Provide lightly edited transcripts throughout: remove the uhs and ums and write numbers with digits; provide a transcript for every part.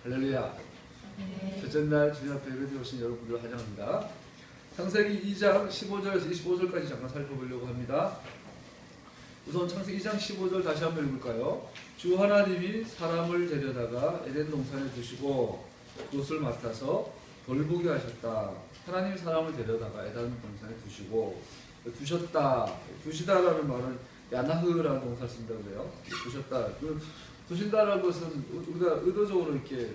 할렐루야. 첫째 날 주님 앞에 예배 오신 여러분들 환영합니다. 창세기 2장 15절에서 25절까지 잠깐 살펴보려고 합니다. 우선 창세기 2장 15절 다시 한번 읽을까요? 주 하나님이 사람을 데려다가 에덴 동산에 두시고 그것을 맡아서 돌보게 하셨다. 하나님 사람을 데려다가 에덴 동산에 두셨다. 두시다라는 말은 야나흐라는 동사를 쓴다고 그래요. 두셨다. 두신다라는 것은 우리가 의도적으로 이렇게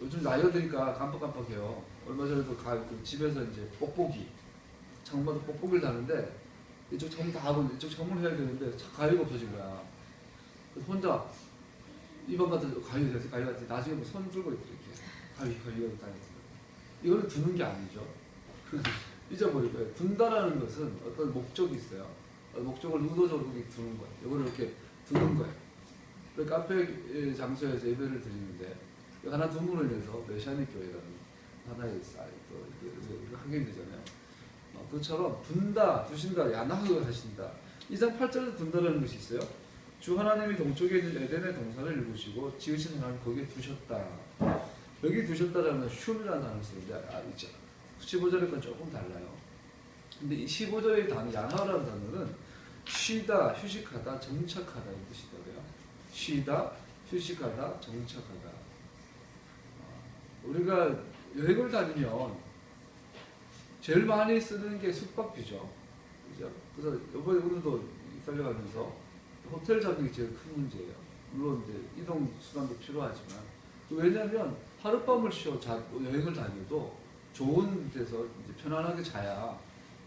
요즘 나이가 드니까 깜빡깜빡해요. 얼마 전에도 집에서 이제 뽁뽁이 창문마다 뽁뽁이를 다는데 이쪽 창문 다 하고 이쪽 창문을 해야 되는데 가위가 없어진 거야. 그래서 혼자 이번 같은 가위가 돼서 나중에 손 들고 이렇게 가위가 이거는 두는 게 아니죠. 잊어버릴 거예요. 둔다라는 것은 어떤 목적이 있어요. 목적을 의도적으로 두는 거예요. 이거를 이렇게 두는 거예요. 카페 장소에서 예배를 드리는데 하나 두문을 내서 메시아닉 교회라는 하나의 사이트 하게 되잖아요. 그처럼 둔다, 두신다, 야나흐가 하신다. 2장 8절에서 둔다라는 것이 있어요. 주 하나님이 동쪽에 있는 에덴의 동산을 일구시고 지으신 하나님 거기에 두셨다. 여기 두셨다라는 슌이라는 단어를 쓰는데 15절에 건 조금 달라요. 근데 이 15절의 단어 야나흐라는 단어는 쉬다, 휴식하다, 정착하다 이 뜻이더라고요. 쉬다, 휴식하다, 정착하다. 우리가 여행을 다니면 제일 많이 쓰는 게 숙박비죠. 그죠? 그래서 이번에 우리도 이탈리아 가면서 호텔 잡는 게 제일 큰 문제예요. 물론 이제 이동 수단도 필요하지만 왜냐하면 하룻밤을 쉬어 여행을 다녀도 좋은 데서 이제 편안하게 자야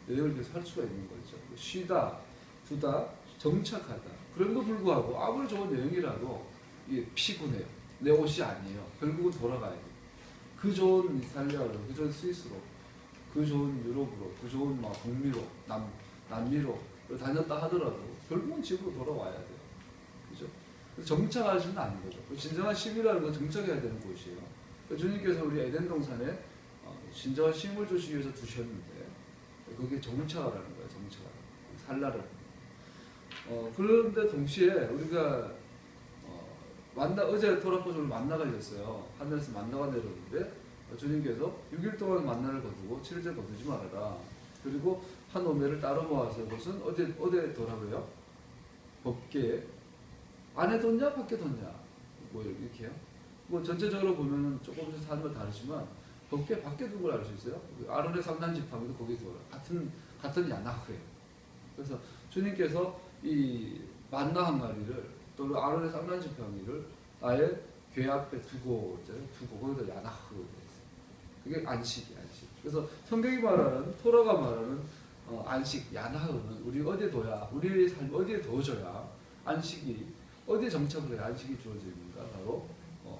여행을 계속 할 수가 있는 거죠. 쉬다, 두다, 정착하다. 그럼에도 불구하고 아무리 좋은 여행이라도 이게 피곤해요. 내 옷이 아니에요. 결국은 돌아가야 돼요. 그 좋은 이탈리아로, 그 좋은 스위스로, 그 좋은 유럽으로, 그 좋은 북미로, 남미로 다녔다 하더라도 결국은 집으로 돌아와야 돼요. 그죠? 정착하시는 않는 거죠. 진정한 쉼이라는 건 정착해야 되는 곳이에요. 주님께서 우리 에덴 동산에 진정한 쉼을 주시기 위해서 두셨는데 그게 정착하라는 거예요. 정착하라는 거예요. 살라라는 그런데 동시에 우리가 어제 토라포즈를 만나가 있었어요. 하늘에서 만나가 내렸는데 주님께서 6일 동안 만나를 거두고 7일째 거두지 말아라. 그리고 한 오매를 따로 모아서 그것은 어디에 둬라고요? 법궤에 안에 뒀냐 밖에 뒀냐 이렇게 해요. 전체적으로 보면 조금씩 사람마다 다르지만 법궤 밖에 둔 걸 알 수 있어요. 아론의 상단 지팡이도 거기에 둬라. 같은 야나흐예요. 그래서 주님께서 이 만나 한 마리를 또 아론의 상단 지팡이를 아예 궤 앞에 두고 거기다 야나흐 돼 있어요. 그게 안식이에요. 안식. 그래서 성경이 말하는 토라가 말하는 안식 야나흐는 우리 어디에 둬야 우리의 삶 어디에 둬줘야 안식이 어디에 정착을 해야 안식이 주어집니까? 바로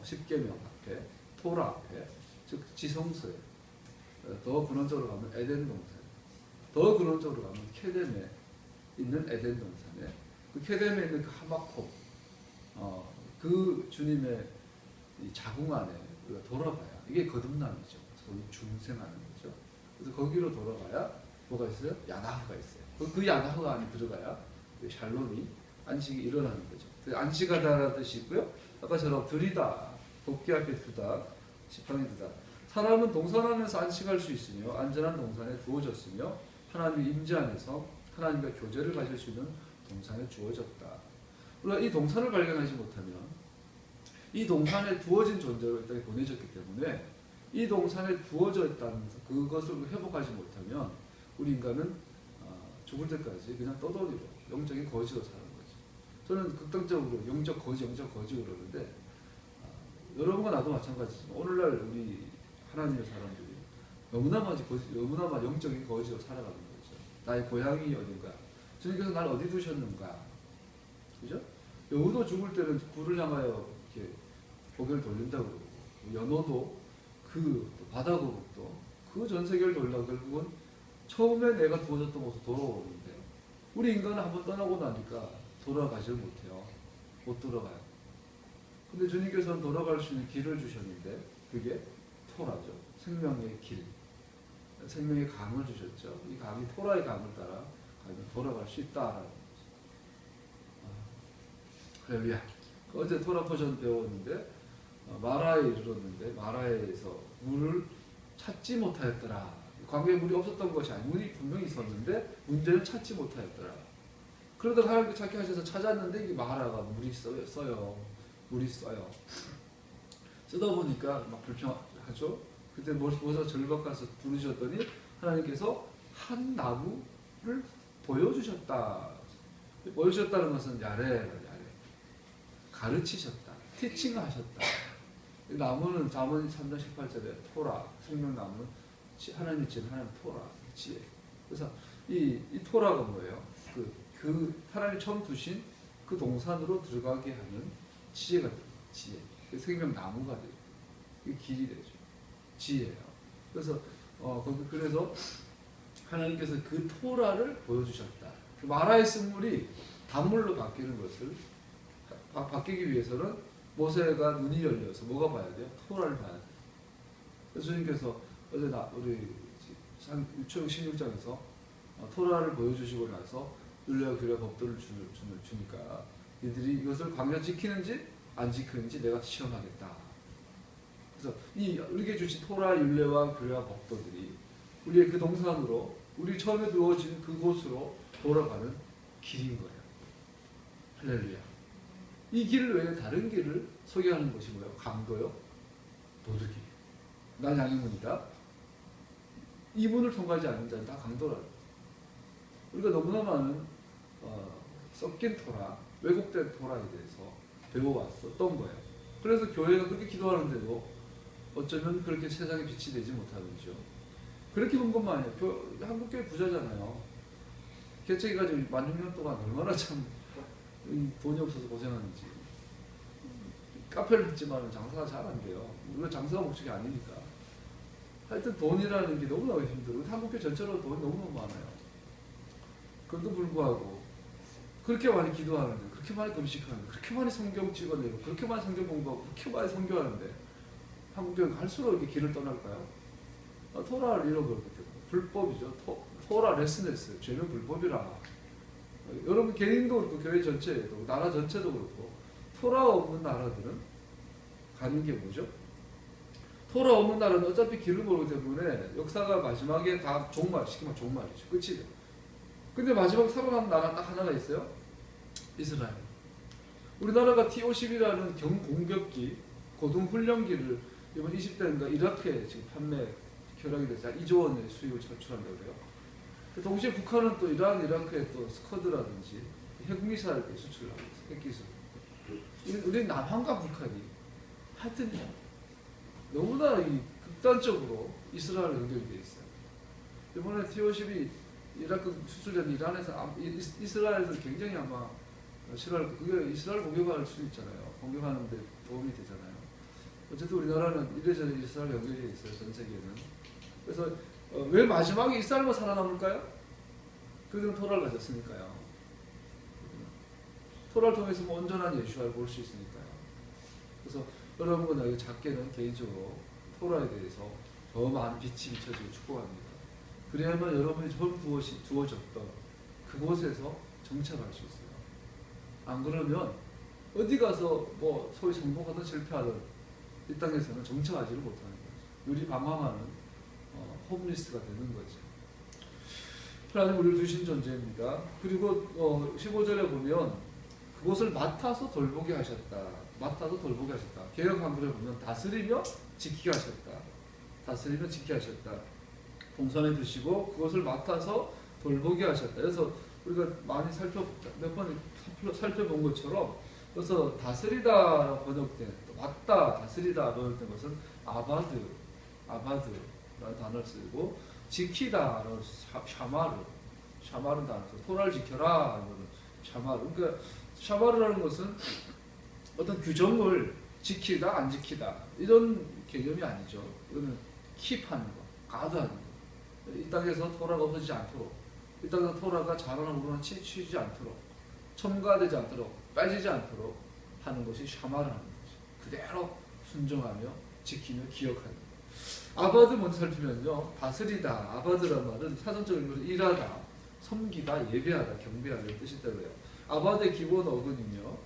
십계명 앞에 토라 앞에 즉 지성소에 더 근원적으로 가면 에덴 동산 더 근원적으로 가면 케뎀에 있는 에덴 동산에 그 케뎀에 있는 그 하마콥 그 주님의 이 자궁 안에 우리가 돌아가야 이게 거듭남이죠. 거기 중생하는 거죠. 그래서 거기로 돌아가야 뭐가 있어요? 야나흐가 있어요. 그 야나흐가 안에 들어가야 샬롬이 안식이 일어나는 거죠. 안식하다라는 뜻이 있고요. 아까처럼 들이다, 법궤 앞에 두다, 지팡이 두다. 사람은 동산 안에서 안식할 수 있으며 안전한 동산에 두어졌으며 하나님의 임재 안에서 하나님과 교제를 가질 수 있는 동산에 주어졌다. 우리가 이 동산을 발견하지 못하면 이 동산에 두어진 존재로 이 땅에 보내졌기 때문에 이 동산에 두어져 있다는 그것을 회복하지 못하면 우리 인간은 죽을 때까지 그냥 떠돌이로 영적인 거지로 사는 거죠. 저는 극단적으로 영적 거지 그러는데 여러분과 나도 마찬가지지만 오늘날 우리 하나님의 사람들이 너무나 영적인 거지로 살아가는 거죠. 나의 고향이 어딘가? 주님께서 날 어디 두셨는가? 그죠? 여우도 죽을 때는 굴을 향하여 이렇게 고개를 돌린다고 그러고 연어도 그 바다거북도 그 전 세계를 돌려고 결국은 처음에 내가 두어졌던 곳으로 돌아오는데 우리 인간은 한번 떠나고 나니까 돌아가질 못해요. 못 돌아가요. 근데 주님께서는 돌아갈 수 있는 길을 주셨는데 그게 토라죠. 생명의 길. 생명의 강을 주셨죠. 이 강이 토라의 강을 따라 돌아갈 수 있다라는 거죠. 할렐루야. 어제 토라 포션 배웠는데 마라에 이르렀는데 마라에서 물을 찾지 못하였더라. 광야에 물이 없었던 것이 아니고 물이 분명히 있었는데 문제는 찾지 못하였더라. 그러다가 하나님께 찾게 하셔서 찾았는데 이게 마라가 물이 써요. 물이 써요. 쓰다 보니까 막 불평하죠. 그때 모서 절벽 가서 부르셨더니 하나님께서 한 나무를 보여주셨다. 보여주셨다는 것은 야레 가르치셨다. 티칭하셨다. 이 나무는 잠언 3장 18절에 토라, 생명나무는 하나님이 지은 하나님 토라, 지혜. 그래서 이 토라가 뭐예요? 그 하나님이 처음 두신 그 동산으로 들어가게 하는 지혜가 돼요. 지혜. 그 생명나무가 돼요. 그 길이 되죠. 지혜예요. 그래서 그래서 하나님께서 그 토라를 보여주셨다. 그 마라의 쓴물이 단물로 바뀌는 것을 바뀌기 위해서는 모세가 눈이 열려서 뭐가 봐야 돼요? 토라를 봐야 돼요. 그래서 주님께서 어제 우리 유초영 16장에서 토라를 보여주시고 나서 율례와 규례와 법도를 주니까 이들이 이것을 광야 지키는지 안 지키는지 내가 시험하겠다. 그래서 우리에게 주신 토라, 율례와 규례와 법도들이 우리의 그 동산으로 우리 처음에 두어진 그곳으로 돌아가는 길인 거예요. 할렐루야. 이 길 외에 다른 길을 소개하는 것이 뭐예요? 강도요? 도둑이. 난 양의문이다. 이 문을 통과하지 않는 자는 다 강도라는 거예요. 우리가 너무나 많은 섞인 토라, 왜곡된 토라에 대해서 배워왔었던 거예요. 그래서 교회가 그렇게 기도하는데도 어쩌면 그렇게 세상에 빛이 되지 못하는지요. 그렇게 본 것만 아니에요. 한국교회 부자잖아요. 개척해가지고 16년 동안 얼마나 참 돈이 없어서 고생하는지. 카페를 했지만 장사가 잘 안 돼요. 물론 장사가 목적이 아니니까. 하여튼 돈이라는 게 너무나 힘들어요. 한국교회 전체로 돈이 너무 많아요. 그럼에도 불구하고 그렇게 많이 기도하는데, 그렇게 많이 금식하는데, 그렇게 많이 성경 찍어내고, 그렇게 많이 성경 공부하고, 그렇게 많이 선교하는데 한국교회는 갈수록 이렇게 길을 떠날까요? 토라를 잃어버렸기 때문에. 불법이죠. 토라 레슨했어요. 죄는 불법이라. 여러분 개인도 그렇고 교회 전체에도, 나라 전체도 그렇고, 토라 없는 나라들은 가는 게 뭐죠? 토라 없는 나라는 어차피 길을 모르기 때문에 역사가 마지막에 다 종말, 시키면 종말이죠. 끝이죠. 근데 마지막에 살아남은 나라 딱 하나가 있어요. 이스라엘. 우리나라가 T-50이라는 경공격기, 고등훈련기를 이번 20대인가 이라크에 지금 판매 결합이 돼서 2조 원의 수익을 창출한다고 그래요. 동시에 북한은 또 이란, 이라크에 또 스커드라든지 핵미사일 수출을 하고 있어요. 핵기술. 우리 남한과 북한이 하여튼 너무나 극단적으로 이스라엘 연결이 돼 있어요. 이번에 T-50이 이라크 수출된 이란에서 이스라엘에서 굉장히 아마 싫어할 거예요. 그게 이스라엘 공격할 수 있잖아요. 공격하는 데 도움이 되잖아요. 어쨌든 우리나라는 이래저래 이스라엘 연결이 있어요. 전 세계는. 그래서 왜 마지막에 이스라엘만 살아남을까요? 그들은 토라를 가졌으니까요. 토라를 통해서 뭐 온전한 예수를 볼 수 있으니까요. 그래서 여러분과 작게는 개인적으로 토라에 대해서 더 많은 빛이 비춰지고 축복합니다. 그래야만 여러분이 처음 두어졌던 그곳에서 정착할 수 있어요. 안 그러면 어디 가서 뭐 소위 성공하든 실패하든 이 땅에서는 정착하지를 못하는 거죠. 유리방황하는 홈리스트가 되는 거죠. 하나님 우리를 두신 존재입니다. 그리고 15절에 보면 그곳을 맡아서 돌보게 하셨다. 맡아서 돌보게 하셨다. 개역 한글에 보면 다스리며 지키게 하셨다. 다스리며 지키게 하셨다. 동산에 두시고 그것을 맡아서 돌보게 하셨다. 그래서 우리가 많이 몇 번 살펴본 것처럼 그래서 다스리다 번역된, 맡다, 다스리다 번역된 것은 아바드라는 단어를 쓰고, 지키다라는 샤마르 단어, 토라를 지켜라 하는 샤마르. 그러니까 샤마르라는 것은 어떤 규정을 지키다, 안 지키다 이런 개념이 아니죠. 이거는 킵하는 거, 가드하는 거. 이 땅에서 토라가 없어지지 않도록, 이 땅에서 토라가 자라나 우러나 치지 않도록, 첨가되지 않도록, 빠지지 않도록 하는 것이 샤마르라는 거죠. 그대로 순종하며 지키며 기억하는 것. 아바드 먼저 살피면요, 다스리다, 아바드란 말은 사전적인 것은 일하다, 섬기다, 예배하다, 경배하다 이런 뜻이 있다고 해요. 아바드의 기본 어근은요,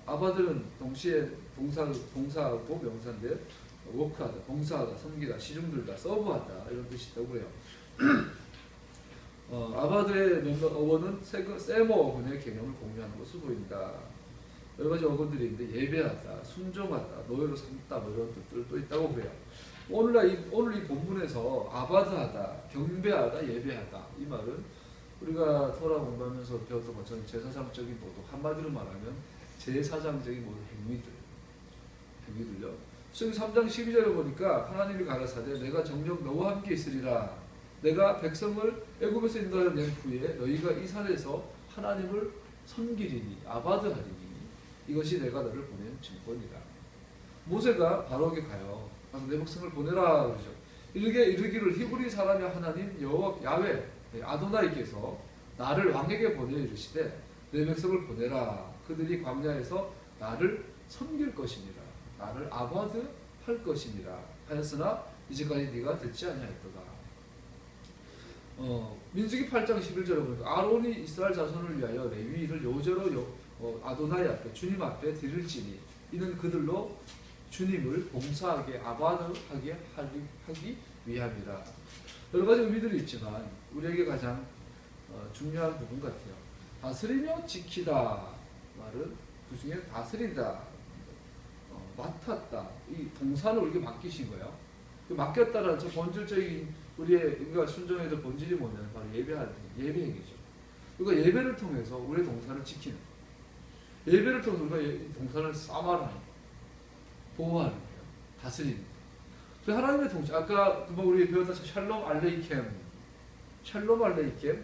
아바들은 동시에 동사하고 명사인데 워크하다, 봉사하다, 섬기다, 시중들다, 서브하다 이런 뜻이 있다고 해요. 아바드의 몇몇 어원은 세모 어근의 개념을 공유하는 것으로 보인다. 여러 가지 어근들이 있는데 예배하다, 순종하다, 노예로 삼다 뭐 이런 뜻들도 있다고 그래요. 오늘 이 본문에서 아바드하다, 경배하다, 예배하다 이 말은 우리가 토라 공부하면서 배웠던 것처럼 제사장적인 모두 한마디로 말하면 제사장적인 모든 행위들요. 수기 3장 12절에 보니까 하나님이 가라사대 내가 정녕 너와 함께 있으리라. 내가 백성을 애굽에서 인도하여 낸 후에 너희가 이 산에서 하나님을 섬기리니 아바드하리니 이것이 내가 너를 보낸 증거니라. 모세가 바로에게 가요. 내 백성을 보내라 그러죠. 이르기를 히브리 사람의 하나님 여호와 야훼 아도나이께서 나를 왕에게 보내 이르시되 내 백성을 보내라. 그들이 광야에서 나를 섬길 것이니라. 나를 아바드 할 것이니라 하였으나 이제까지 네가 듣지 아니하였도다. 민수기 8장 11절에 보니까 아론이 이스라엘 자손을 위하여 레위인을 요제로 아도나이 앞에 주님 앞에 드릴지니 이는 그들로 주님을 봉사하게 아바드하게 하기 위함이라. 여러 가지 의미들이 있지만 우리에게 가장 중요한 부분 같아요. 다스리며 지키다 말은 그 중에 다스리다, 맡았다 이 동사를 우리에게 맡기신 거예요. 맡겼다라는 저 본질적인 우리가 순종해야 될 본질이 뭐냐면 바로 예배 행위죠. 그러니까 예배를 통해서 우리의 동사를 지키는, 예배를 통해서 우리가 동사를 싸말하는, 보호하는 거예요. 다스리는 거예요. 그 하나님의 동사, 아까 우리 배웠던 샬롬 알레이켐, 샬롬 알레이켐.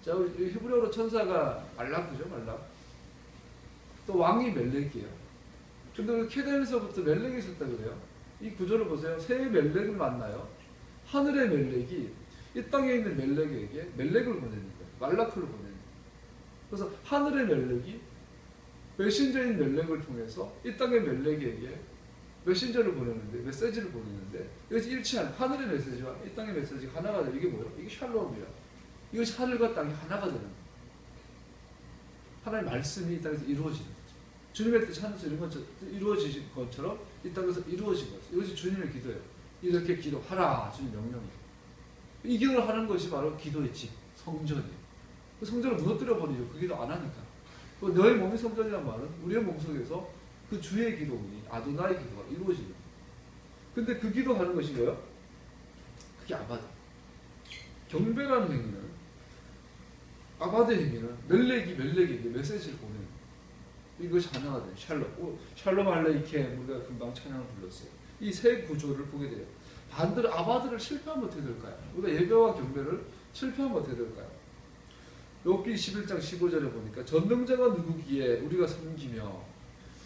자, 히브리어로 천사가 말락이죠, 말락. 또 왕이 멜렉이에요. 근데 그 케덴에서부터 멜렉이 있었다 그래요. 이 구조를 보세요. 새 멜렉을 만나요. 하늘의 멜렉이 이 땅에 있는 멜렉에게 멜렉을 보내는 거예요. 말라크를 보내는 거예요. 그래서 하늘의 멜렉이 메신저인 멜렉을 통해서 이 땅의 멜렉에게 메신저를 보내는데, 메시지를 보내는데 이것이 일치한 하늘의 메시지와 이 땅의 메시지가 하나가 되는 이게 뭐예요? 이게 샬롬이야. 이것이 하늘과 땅이 하나가 되는 거예요. 하나님의 말씀이 이 땅에서 이루어지는 거죠. 주님의 뜻 하늘에서 이루어지신 것처럼 이 땅에서 이루어진 거죠. 이것이 주님의 기도예요. 이렇게 기도하라. 주님 명령이에요. 이 기도를 하는 것이 바로 기도의 집, 성전이에요. 그 성전을 무너뜨려 버리죠. 그 기도 안 하니까. 너의 몸이 성전이란 말은 우리의 몸속에서 그 주의 기도니 아도나의 기도가 이루어지는 거예요. 근데 그 기도하는 것이 뭐예요? 그게 아바드. 경배라는 행위는, 아바드 행위는 멜렉에게 메시지를 보내는 거예요. 이것이 하나가 돼요. 샬롬 알레이켐 우리가 금방 찬양을 불렀어요. 이 세 구조를 보게 돼요. 반대로 아바드를 실패하면 어떻게 될까요? 우리가 예배와 경배를 실패하면 어떻게 될까요? 욥기 11장 15절에 보니까 전능자가 누구기에 우리가 섬기며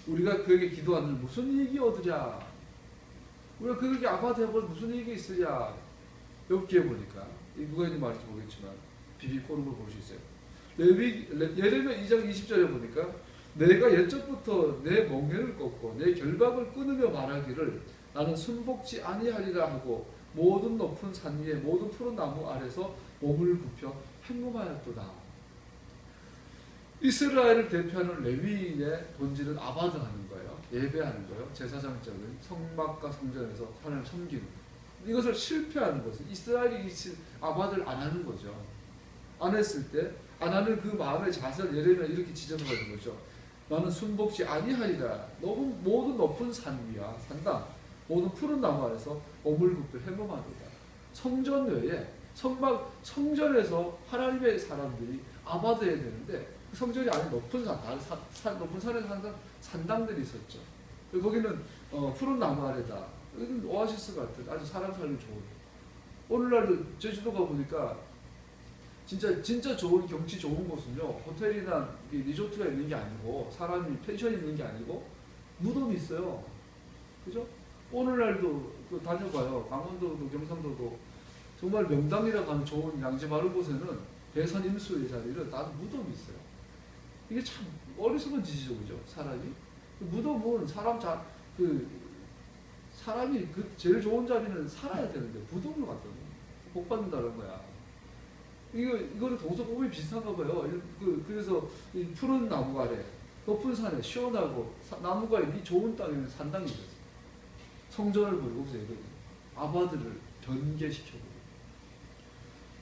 우리가 그에게 기도하는 무슨 이익이 얻으랴? 우리가 그에게 아바드 해볼 무슨 이익이 있으랴? 욥기에 보니까 누가 있는 말인지 모르겠지만 비비꼬는 걸 볼 수 있어요. 예레미야 2장 20절에 보니까 내가 옛적부터 내 멍에를 꺾고 내 결박을 끊으며 말하기를 나는 순복지 아니하리라 하고 모든 높은 산 위에 모든 푸른 나무 아래서 몸을 굽혀 행복하였도다. 이스라엘을 대표하는 레위인의 본질은 아바드 하는 거예요. 예배하는 거예요. 제사장적인 성막과 성전에서 하나님을 섬기는 거예요. 이것을 실패하는 것은 이스라엘이 아바드를 안 하는 거죠. 안 했을 때 안 하는 그 마음의 자세를 예레미야 이렇게 지적하는 거죠. 나는 순복지 아니하리라. 모든 높은 산 위야 산당 모든 푸른 나무 아래서 오물국들 해몽하도다. 성전 외에 성전에서 하나님의 사람들이 아바드해야 되는데 그 성전이 아닌 높은 높은 산에서 항상 산당들이 있었죠. 거기는 푸른 나무 아래다. 여기는 오아시스 같은 아주 사람 살기 좋은. 오늘날도 제주도 가보니까 진짜 좋은 경치 좋은 곳은요 호텔이나 리조트가 있는 게 아니고 사람이 펜션이 있는 게 아니고 무덤이 있어요. 그죠? 오늘날도 다녀봐요. 강원도도 경상도도 정말 명당이라고 하는 좋은 양지 바른 곳에는 대선 임수의 자리를 다 무덤이 있어요. 이게 참 어리석은 짓이죠, 그죠? 사람이 무덤은 사람이 그 제일 좋은 자리는 살아야 되는데 무덤을 갖다 놓는 복 받는다는 거야. 이거는 동서고금이 비슷한가 봐요. 그래서 이 푸른 나무 아래 높은 산에 시원하고 나무가 있는 이 좋은 땅에는 산당이 있어요. 성전을 부르고 보세요. 아바드를 변개시켜버려요.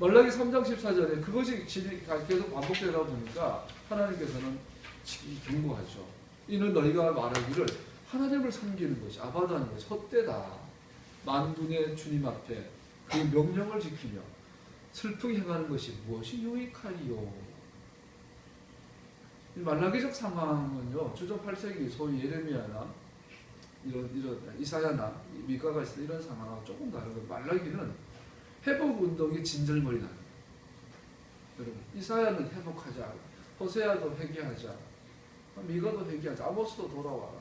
말라기 3장 14절에 그것이 계속 반복되다 보니까 하나님께서는 경고하죠. 이는 너희가 말하기를 하나님을 섬기는 것이 아바다는 것이 헛되다. 만군의 주님 앞에 그 명령을 지키며 슬프게 행하는 것이 무엇이 유익하리요. 말라기적 상황은요, 주전 8세기 소위 예레미야나 이런 이사야나 미가가 있을 때 이런 상황하고 조금 다른 거예요. 말라기는 회복 운동이 진절머리 나는 거예요. 여러분, 이사야는 회복하자, 호세아도 회개하자, 미가도 회개하자, 아모스도 돌아와라.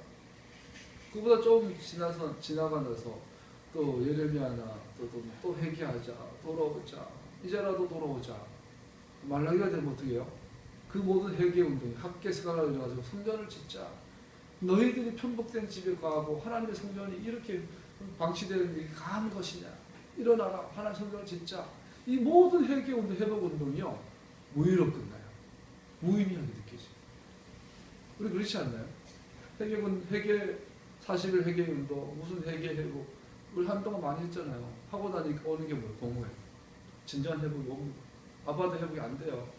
그보다 좀 지나가 나서 또 예레미야나 또 회개하자, 돌아오자, 이제라도 돌아오자. 말라기가 되면 어떻게 해요? 그 모든 회개 운동이 함께 생각을 가지고 성전을 짓자. 너희들이 편복된 집에 가고 하나님의 성전이 이렇게 방치되는 게 강한 것이냐? 일어나라, 하나님 성전을 짓자. 이 모든 회개 운동, 회복 운동이요, 무의로 끝나요. 무의미하게 느껴져요. 우리 그렇지 않나요? 회개 40일 회개 운동, 무슨 회개 회복, 우리 한동안 많이 했잖아요. 하고 나니까 오는 게 뭐예요? 공허해요. 진정한 회복이 옵니다. 아빠도 회복이 안 돼요.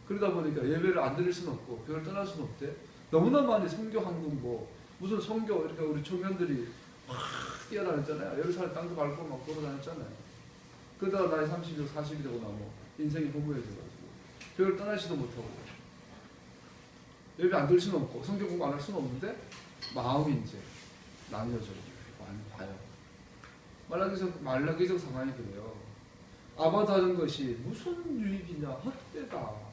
그러다 보니까 예배를 안 드릴 수는 없고 교회를 떠날 수는 없대. 너무나 많이 선교 항공고 무슨 선교 이렇게 우리 청년들이 막 뛰어다녔잖아요. 예루살렘 땅도 밟고 막 돌아다녔잖아요. 그러다가 나이 30이 40이 되고 나면 인생이 허무해져가지고 교회를 떠나지도 못하고 예배 안 드릴 수는 없고 선교 공부 안 할 수는 없는데 마음이 이제 나뉘어져 많이 봐요. 말라기적 상황이 그래요. 아바다는 것이 무슨 유익이냐, 헛되다.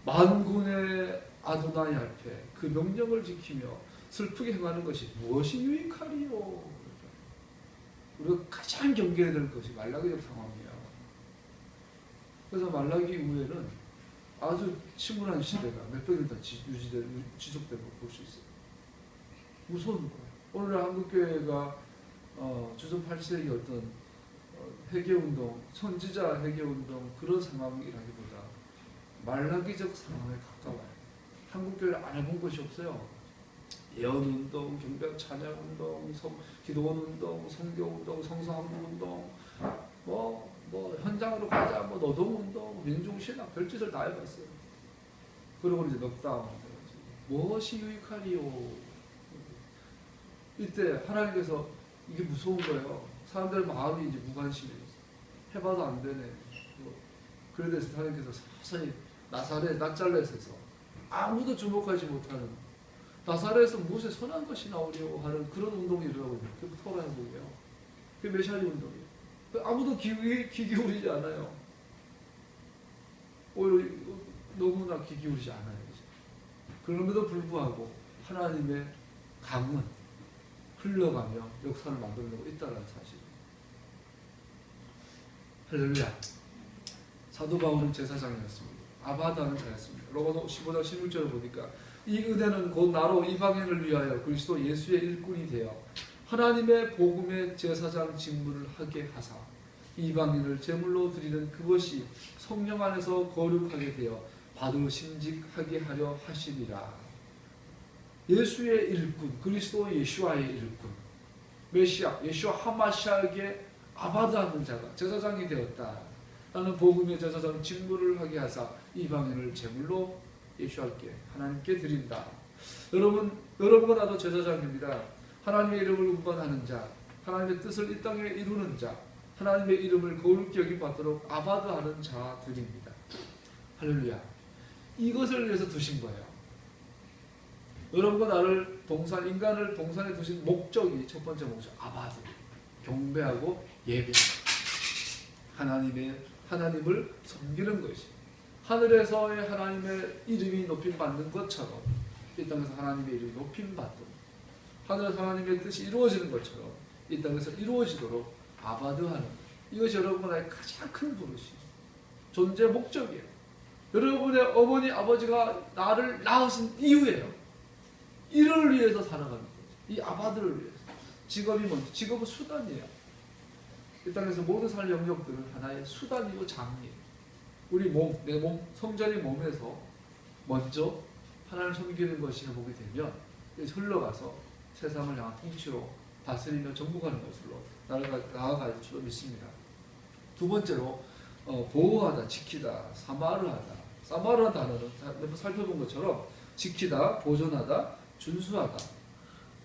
만군의 아도나이 앞에 그 명령을 지키며 슬프게 행하는 것이 무엇이 유익하리요. 우리가 가장 경계해야 될 것이 말라기적 상황이야. 그래서 말라기 이후에는 아주 침울한 시대가 몇백 년 더 지속되고 볼 수 있어요. 무서운 거예요. 오늘날 한국교회가 주전 8세기 어떤 회개운동, 선지자 회개운동 그런 상황이라기보다 말라기적 상황에 가까워요. 한국교회를 안 해본 곳이 없어요. 예언운동, 경배 찬양운동, 기도원운동, 성교운동, 성서학문운동, 뭐 현장으로 가자, 뭐 노동운동, 민중신학 별짓을 다 해봤어요. 그러고 이제 넉다운 무엇이 유익하리요. 이때 하나님께서 이게 무서운 거예요. 사람들 마음이 이제 무관심해요. 해봐도 안 되네. 그래서 하나님께서 서서히 나잘렛에서 아무도 주목하지 못하는 나사렛에서 무엇에 선한 것이 나오려고 하는 그런 운동이 일어나고 있는 그게 토라 행동이에요. 그게 메시아 운동이에요. 아무도 귀 기울이지 않아요. 오히려 너무나 귀 기울이지 않아요. 그럼에도 불구하고 하나님의 강은 흘러가며 역사를 만들려고 있다는 사실. 할렐루야. 사도 바울은 제사장이었습니다. 아바다는 자였습니다. 로마서 15장 16절을 보니까 이 은혜는 곧 나로 이방인을 위하여 그리스도 예수의 일꾼이 되어 하나님의 복음의 제사장 직무를 하게 하사 이방인을 제물로 드리는 그것이 성령 안에서 거룩하게 되어 받으심직하게 하려 하시니라. 예수의 일꾼, 그리스도 예수와의 일꾼, 메시아, 예수와 하마시아에게 아바다하는 자가 제사장이 되었다. 라는 복음의 제사장 직무를 하게 하사 이방인을 제물로 예수께 하나님께 드린다. 여러분과 나도 제사장입니다. 하나님의 이름을 운반하는 자, 하나님의 뜻을 이 땅에 이루는 자, 하나님의 이름을 거룩히 여김받도록 아바다하는 자들입니다. 할렐루야. 이것을 위해서 두신 거예요. 여러분과 나를 인간을 동산에 두신 목적이 첫 번째 목적, 아바드, 경배하고 예배, 하나님을 섬기는 것이 하늘에서의 하나님의 이름이 높임받는 것처럼 이 땅에서 하나님의 이름이 높임받도록 하늘에서 하나님의 뜻이 이루어지는 것처럼 이 땅에서 이루어지도록 아바드하는 이것이 여러분의 가장 큰 부르심, 존재 목적이에요. 여러분의 어머니 아버지가 나를 낳으신 이유예요. 이를 위해서 살아가는 거죠. 이 아바드를 위해서. 직업이 뭔지, 직업은 수단이에요. 이 땅에서 모든 살 영역들은 하나의 수단이고 장이에요. 우리 몸, 내 몸, 성전의 몸에서 먼저 하나님 섬기는 것이 회복이 되면 흘러가서 세상을 향한 통치로 다스리며 정복하는 것으로 나아갈 줄로 믿습니다. 두 번째로 보호하다, 지키다, 사마르하다. 사마르한 단어는 한번 살펴본 것처럼 지키다, 보존하다, 준수하다.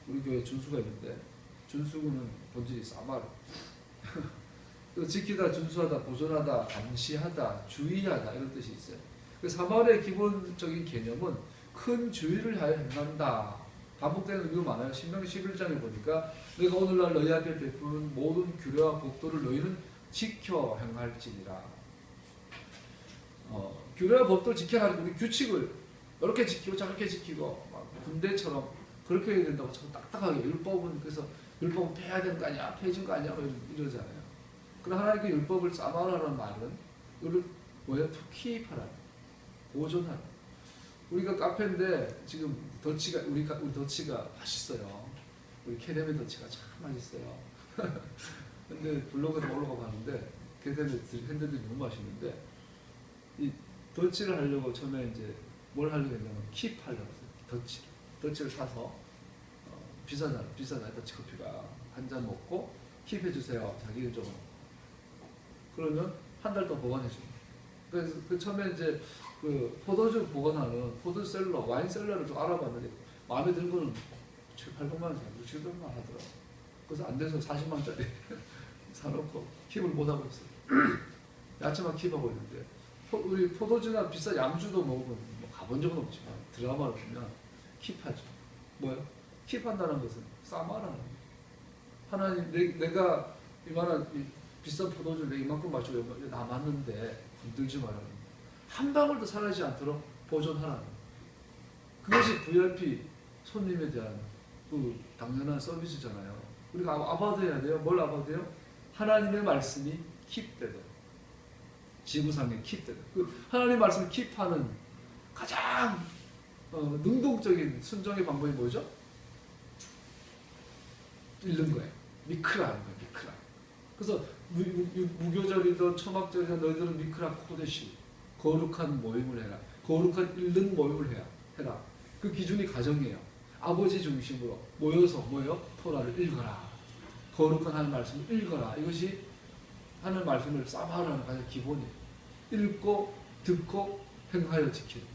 우리 교회 준수가 있는데 준수구는 본질이 사마르. 지키다, 준수하다, 보존하다, 감시하다, 주의하다 이런 뜻이 있어요. 사마르의 기본적인 개념은 큰 주의를 하여 행한다. 반복되는 의미가 많아요. 신명기 11장에 보니까 내가 오늘날 너희 앞에 베푸는 모든 규례와 법도를 너희는 지켜 행할지니라. 규례와 법도를 지켜야 하는 우리 규칙을 이렇게 지키고 저렇게 지키고 막 군대처럼 그렇게 해야 된다고 자꾸 딱딱하게 율법은 그래서 율법은 폐해야 되는 거 아니야? 폐해진 거 아니야? 이러잖아요. 그러나 하나님께 율법을 사마라는 말은 이걸 뭐예요? To keep하라. 보존하라. 우리가 카페인데 지금 더치가 우리 더치가 맛있어요. 우리 캐네미 더치가 참 맛있어요. 근데 블로그에 올라가 봤는데 캐네미 핸드들이 너무 맛있는데 이 더치를 하려고 처음에 이제 뭘 하려고 했냐면 킵 하려고 했어요. 더치를 사서 비싸잖아요. 더치 커피가 한 잔 먹고 킵 해주세요. 자기 일정으로. 그러면 한 달 동안 보관해줘요. 그래서 그 처음에 이제 그 포도주 보관하는 포도셀러, 와인셀러를 좀 알아봤는데 마음에 드는 거는 7, 800만 원, 600만 원 하더라고. 그래서 안 돼서 40만 원짜리 사놓고 킵을 못 하고 있어요. 야채만 킵하고 있는데 우리 포도주나 비싼 양주도 먹으면 뭐 가본 적은 없지만 드라마를 보면 킵하죠. 뭐요? 킵한다는 것은 싸마라는 거예요. 하나님 내가 이만한 비싼 포도주를 이만큼 마시고 남았는데 힘들지 말아라. 한 방울도 사라지지 않도록 보존하라는 그것이 VIP 손님에 대한 그 당연한 서비스잖아요. 우리가 아바드해야 돼요. 뭘 아바드해요? 하나님의 말씀이 킵되도록 지구상에 킵되도록 그 하나님의 말씀을 킵하는 가장 능동적인 순종의 방법이 뭐죠? 읽는 거예요. 미크라는 거예요. 미크라. 그래서 무교절이든 초막절이든 너희들은 미크라 코데시 거룩한 모임을 해라. 거룩한 읽는 모임을 해라. 그 기준이 가정이에요. 아버지 중심으로 모여서 뭐예요? 토라를 읽어라. 거룩한 하나님 말씀을 읽어라. 이것이 하나님 말씀을 사마라는 가장 기본이에요. 읽고 듣고 행하여 지키는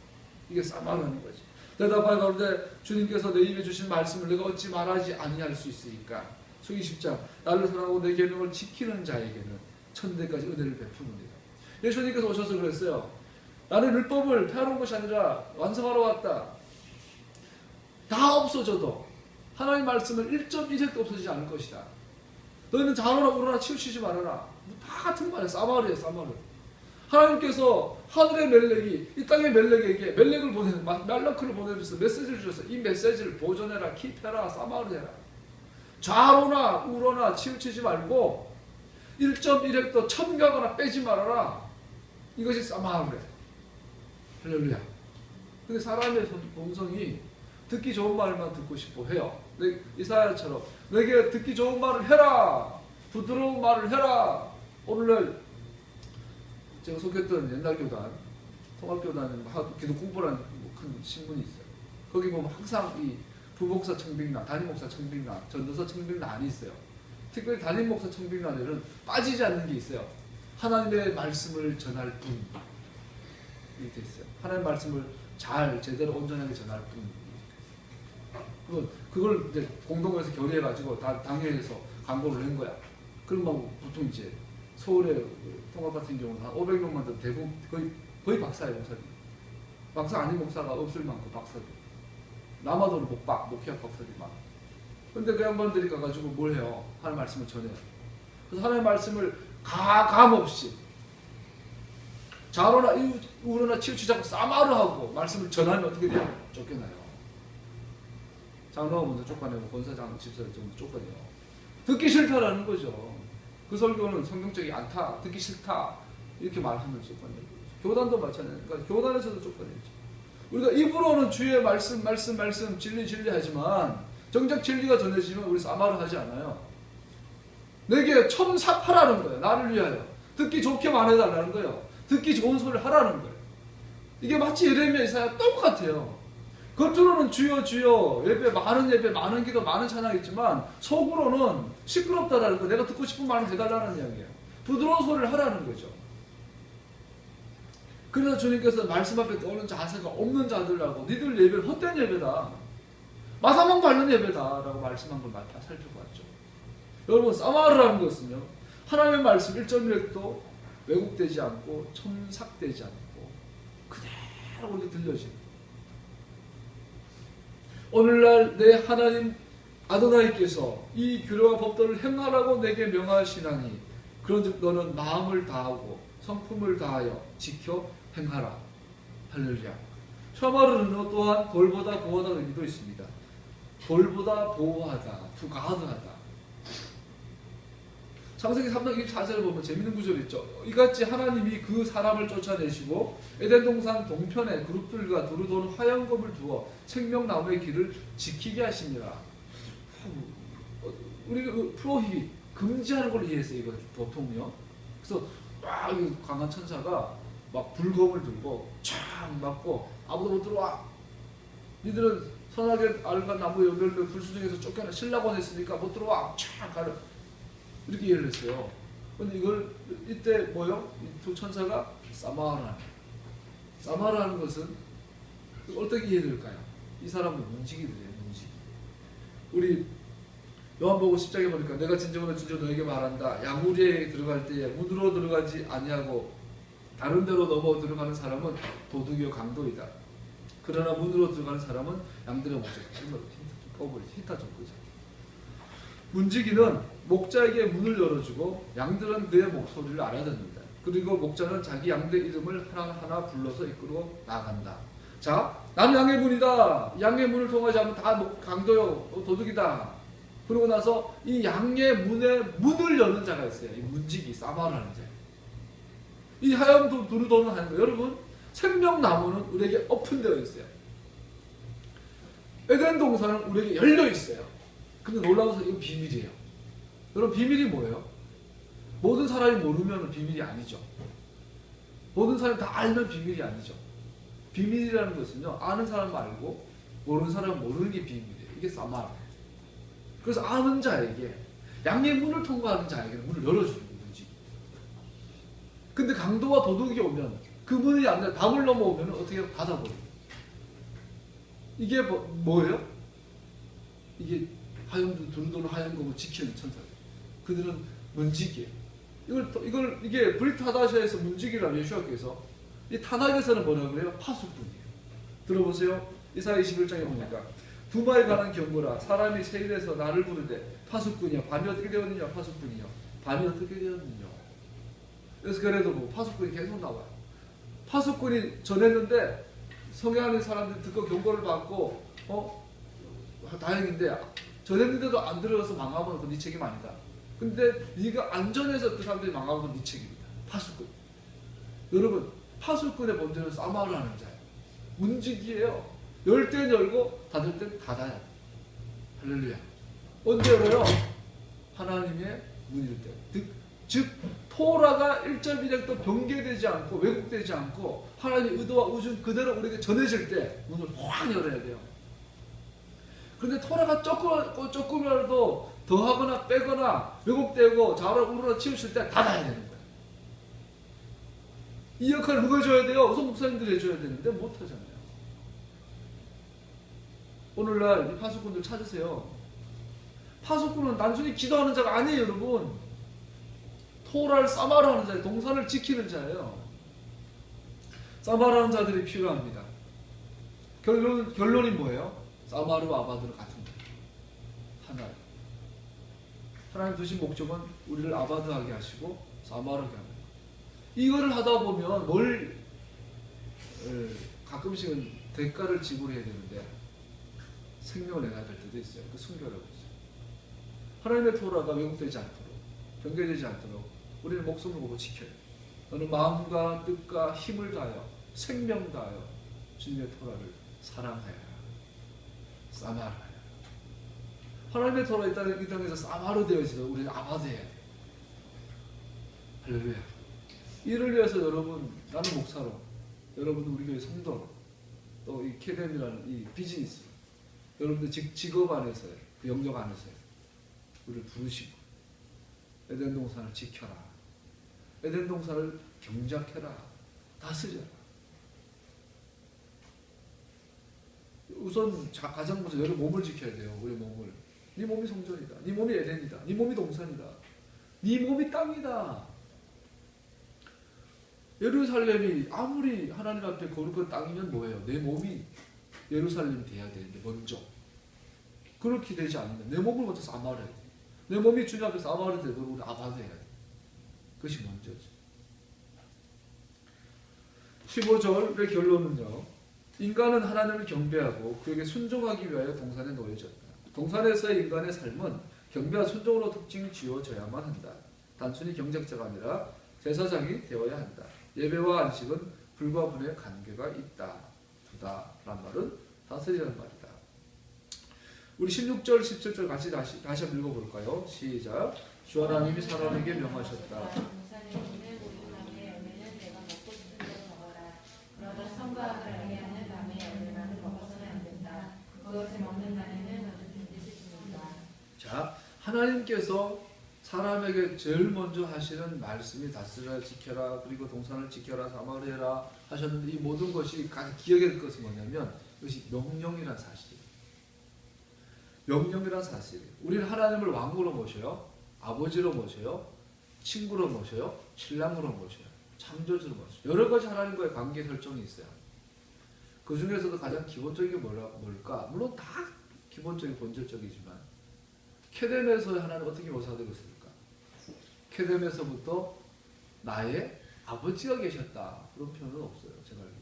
이게 사마라는 거지. 대답할 가운데 주님께서 내 입에 주신 말씀을 내가 어찌 말하지 아니할 수 있으니까 수기 10장 나를 사랑하고 내 계명을 지키는 자에게는 천대까지 은혜를 베푸느니라. 예수님께서 오셔서 그랬어요. 나는 율법을 폐하러 온 것이 아니라 완성하러 왔다. 다 없어져도 하나님 말씀을 1.1획도 없어지지 않을 것이다. 너희는 자로나 우로나 치우치지 말아라. 다 같은 말이에요. 사마르예요. 사마르. 하나님께서 하늘의 멜렉이 이 땅의 멜렉에게 멜렉을 보내는 말라크를 보내주셔서 메시지를 주셔서 이 메시지를 보존해라. 킵해라. 사마르해라. 좌로나 우로나 치우치지 말고 1.1획도 첨가하거나 빼지 말아라. 이것이 사마르래. 할렐루야. 근데 사람의 본성이 듣기 좋은 말만 듣고 싶어 해요. 이사야처럼 내게 듣기 좋은 말을 해라. 부드러운 말을 해라. 오늘날 제가 속했던 옛날 교단, 통합교단은 기독 공부라는 큰 신문이 있어요. 거기 보면 항상 이 부목사 청빙란, 담임목사 청빙란, 전도사 청빙란이 있어요. 특별히 담임목사 청빙란에는 빠지지 않는 게 있어요. 하나님의 말씀을 전할 분. 이렇게 있어요. 하나님의 말씀을 잘 제대로 온전하게 전할 분. 그걸 이제 공동에서 결의해가지고 당회에서 광고를 낸 거야. 그럼 보통 이제 서울의 통합 같은 경우는 한 500명만 더 대부분 거의 박사예요, 목사님. 박사 아닌 목사가 없을 만큼 박사들. 남아도는 목회학 박사들이 많아. 근데 그 양반들이 가가지고 뭘 해요? 하나님 말씀을 전해요. 그래서 하나님 말씀을 감 없이 좌로나 우로나 치우치지 않고 사마르하고 말씀을 전하면 어떻게 돼요? 쫓겨나요. 장로가 먼저 쫓아내고 권사장, 집사를 전부 쫓아내요. 듣기 싫다라는 거죠. 그 설교는 성경적이 않다, 듣기 싫다 이렇게 말하면 쫓아내는 거죠. 교단도 마찬가지예요. 그러니까 교단에서도 쫓아내죠. 우리가 입으로는 주의 말씀 진리 하지만 정작 진리가 전해지면 우리 사마르 하지 않아요. 내게 첨삭하라는 거예요. 나를 위하여. 듣기 좋게 말해달라는 거예요. 듣기 좋은 소리를 하라는 거예요. 이게 마치 예레미야 이사야 똑같아요. 겉으로는 주여 주여 예배 많은 기도 많은 찬양이지만 속으로는 시끄럽다라는 거, 내가 듣고 싶은 말은 해달라는 이야기예요. 부드러운 소리를 하라는 거죠. 그래서 주님께서 말씀 앞에 떠오르는 자세가 없는 자들하고 니들 예배는 헛된 예배다, 마사망 밟는 예배다라고 말씀한 걸 다 살펴봤죠. 여러분, 사마르라는 것은요, 하나님의 말씀 1.1도 왜곡되지 않고 첨삭되지 않고 그대로 우리 들려지는, 오늘날 내 하나님 아도나이께서 이 규례와 법도를 행하라고 내게 명하시나니 그런즉 너는 마음을 다하고 성품을 다하여 지켜 행하라. 할렐루야. 샤마르는 또한 돌보다 보호하다 의미도 있습니다. 돌보다 보호하다, to guard하다. 창세기 3장 24절을 보면 재밌는 구절이 있죠. 이같이 하나님이 그 사람을 쫓아내시고 에덴 동산 동편에 그룹들과 두루 도는 화영검을 두어 생명나무의 길을 지키게 하시니라. 우리가 프로히빗, 금지하는 걸 이해했어요. 이거 보통요. 그래서 막 강한 천사가 막 불검을 들고 촥 맞고 아무도 못 들어와. 니들은 선하게 알과 나무 열매 불수중에서 쫓겨나 신라곤 했으니까 못 들어와. 촥 가려. 이렇게 이해를 했어요. 근데 이걸 이때 뭐요? 이 두 천사가 사마라는 것은 어떻게 이해될까요? 이 사람은 문지기들이에요. 문지기. 우리 요한복음 10장에 보니까 내가 진정으로 너에게 말한다. 양우리에 들어갈 때에 문으로 들어가지 아니하고 다른 데로 넘어 들어가는 사람은 도둑이요 강도이다. 그러나 문으로 들어가는 사람은 양들의 목자. 히타 좀 끄자. 문지기는 목자에게 문을 열어주고 양들은 그의 목소리를 알아듣는다. 그리고 목자는 자기 양들의 이름을 하나하나 불러서 이끌고 나간다. 자, 나는 양의 문이다. 양의 문을 통하지 않으면 다 강도요, 도둑이다. 그러고 나서 이 양의 문을 여는 자가 있어요. 이 문지기, 사마라는 자. 이 하얀 두루도는 하는 거. 여러분, 생명나무는 우리에게 오픈되어 있어요. 에덴 동산은 우리에게 열려 있어요. 근데 놀라워서 이건 비밀이에요. 여러분, 비밀이 뭐예요? 모든 사람이 모르면 비밀이 아니죠. 모든 사람이 다 알면 비밀이 아니죠. 비밀이라는 것은요, 아는 사람 알고 모르는 사람 모르는 게 비밀이에요. 이게 사마라. 그래서 아는 자에게, 양의 문을 통과하는 자에게 문을 열어주는 거지. 근데 강도와 도둑이 오면 그 문이 안 돼, 담을 넘어오면 어떻게 닫아버려요. 이게 뭐예요? 이게 두루도는 하얀 검을 지키는 천사들. 그들은 문지기예요. 이게 브리트 하다샤에서 문지기라는 예수님께서, 이 타낙에서는 뭐라고 그래요? 파수꾼이에요. 들어보세요. 이사야 21장에 보니까 두마에 관한 경고라. 사람이 세일해서 나를 부르되 파수꾼이야. 밤이 어떻게 되었느냐? 파수꾼이요. 밤이 어떻게 되었느냐? 그래서 그래도 뭐 파수꾼이 계속 나와요. 파수꾼이 전했는데 성행하는 사람들이 듣고 경고를 받고 다행인데 전했는데도 안 들어가서 망하면 그건 네 책임 아니다. 근데 네가 안전해서 그 사람들이 망하면 그건 네 책임이다. 파수꾼. 여러분, 파수꾼의 본질은 사마라는 자예요. 문지기예요. 열 땐 열고 닫을 땐 닫아야 돼. 할렐루야. 언제 열어요? 하나님의 문일 때. 즉 토라가 1.1획도 변개되지 않고 왜곡되지 않고 하나님의 의도와 우준 그대로 우리에게 전해질 때 문을 확 열어야 돼요. 그런데 토라가 조금이라도 더하거나 빼거나 왜곡되고 좌우로 우로로 치우칠 때 닫아야 되는 거예요. 이 역할을 누가 해줘야 돼요? 우선 목사님들이 해줘야 되는데 못하잖아요. 오늘날 이 파수꾼들 찾으세요. 파수꾼은 단순히 기도하는 자가 아니에요, 여러분. 토라를 사마라하는 자예요. 동산을 지키는 자예요. 사마라하는 자들이 필요합니다. 결론이 뭐예요? 사마르와 아바드는 같은 거예요. 하나예요. 하나님 두신 목적은 우리를 아바드하게 하시고 사마르하게 하는 거예요. 이거를 하다 보면 가끔씩은 대가를 지불해야 되는데 생명을 내놔야 될 때도 있어요. 그 순결하고 있어요. 하나님의 토라가 왜곡되지 않도록, 변개되지 않도록 우리는 목숨을 걸고 지켜요. 너는 마음과 뜻과 힘을 다하여 생명 다하여 주님의 토라를 사랑하여라. 사마르하여라. 하나님의 토라 이 땅에서 사마르 되어지도록 우리는 아바드해야 돼요. 할렐루야. 이를 위해서 여러분, 나는 목사로, 여러분 우리 교회 성도로 또 이 캐뎀이라는 이 비즈니스, 여러분들 직업 안에서요, 그 영역 안에서요, 우리를 부르시고 에덴 동산을 지켜라, 에덴 동산을 경작해라, 다스려라. 우선 가장 먼저 여러분 몸을 지켜야 돼요. 우리 몸을. 네 몸이 성전이다. 네 몸이 에덴이다. 네 몸이 동산이다. 네 몸이 땅이다. 예루살렘이 아무리 하나님 앞에 거룩한 땅이면 뭐예요? 내 몸이 예루살렘이 돼야 되는데 먼저. 그렇게 되지 않으면 내 몸을 먼저 사마려야 돼. 내 몸이 주님 앞에 사마려 되도록 우리 아바도 해야 돼. 그것이 먼저지. 15절의 결론은요. 인간은 하나님을 경배하고 그에게 순종하기 위하여 동산에 놓여졌다. 동산에서의 인간의 삶은 경배와 순종으로 특징 지어져야만 한다. 단순히 경작자가 아니라 제사장이 되어야 한다. 예배와 안식은 불과 분의 관계가 있다. 두다란 말은 다스리라는 말이다. 우리 16절, 17절 같이 다시 한번 읽어볼까요? 시작. 주 하나님이 사람에게 명하셨다. 자, 하나님께서 사람에게 제일 먼저 하시는 말씀이 다스려라, 지켜라, 그리고 동산을 지켜라, 사마리아라 하셨는데 이 모든 것이 가장 기억해야 될 것은 뭐냐면 이것이 명령이라는 사실이에요. 명령이라는 사실이에요. 우리는 하나님을 왕으로 모셔요, 아버지로 모셔요, 친구로 모셔요, 신랑으로 모셔요, 창조주로 모셔요. 여러 가지 하나님과의 관계 설정이 있어요. 그 중에서도 가장 기본적인 게 뭘까? 물론 다 기본적인 본질적이지만 캐뎀에서 하나님 어떻게 묘사되고 있습니까? 캐뎀에서부터 나의 아버지가 계셨다. 그런 표현은 없어요. 제가 알기로.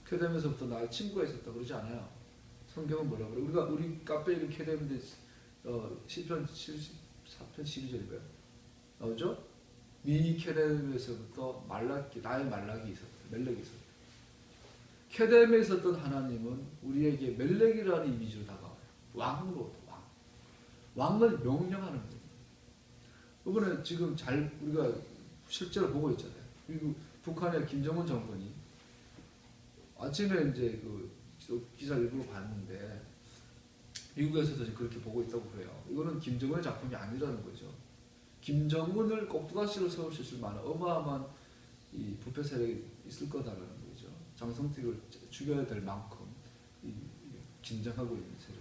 캐뎀에서부터 나의 친구가 있었다. 그러지 않아요. 성경은 뭐라고 그래요? 우리 카페 이름 캐뎀인데 시편 74편 12절인가요? 나오죠? 미 캐뎀에서부터 나의 말락이 있었다. 멜렉이 있었다. 캐뎀에 있었던 하나님은 우리에게 멜렉이라는 이미지로 다가와요. 왕으로. 왕은 명령하는 거예요. 이번에 지금 우리가 실제로 보고 있잖아요. 그리고 북한의 김정은 정권이 아침에 이제 그 기사 일부러 봤는데 미국에서도 그렇게 보고 있다고 그래요. 이거는 김정은의 작품이 아니라는 거죠. 김정은을 꼭두가시로 세울 수 있을 만한 어마어마한 이 부패 세력이 있을 거다라는 거죠. 장성택을 죽여야 될 만큼 긴장하고 있는 세력.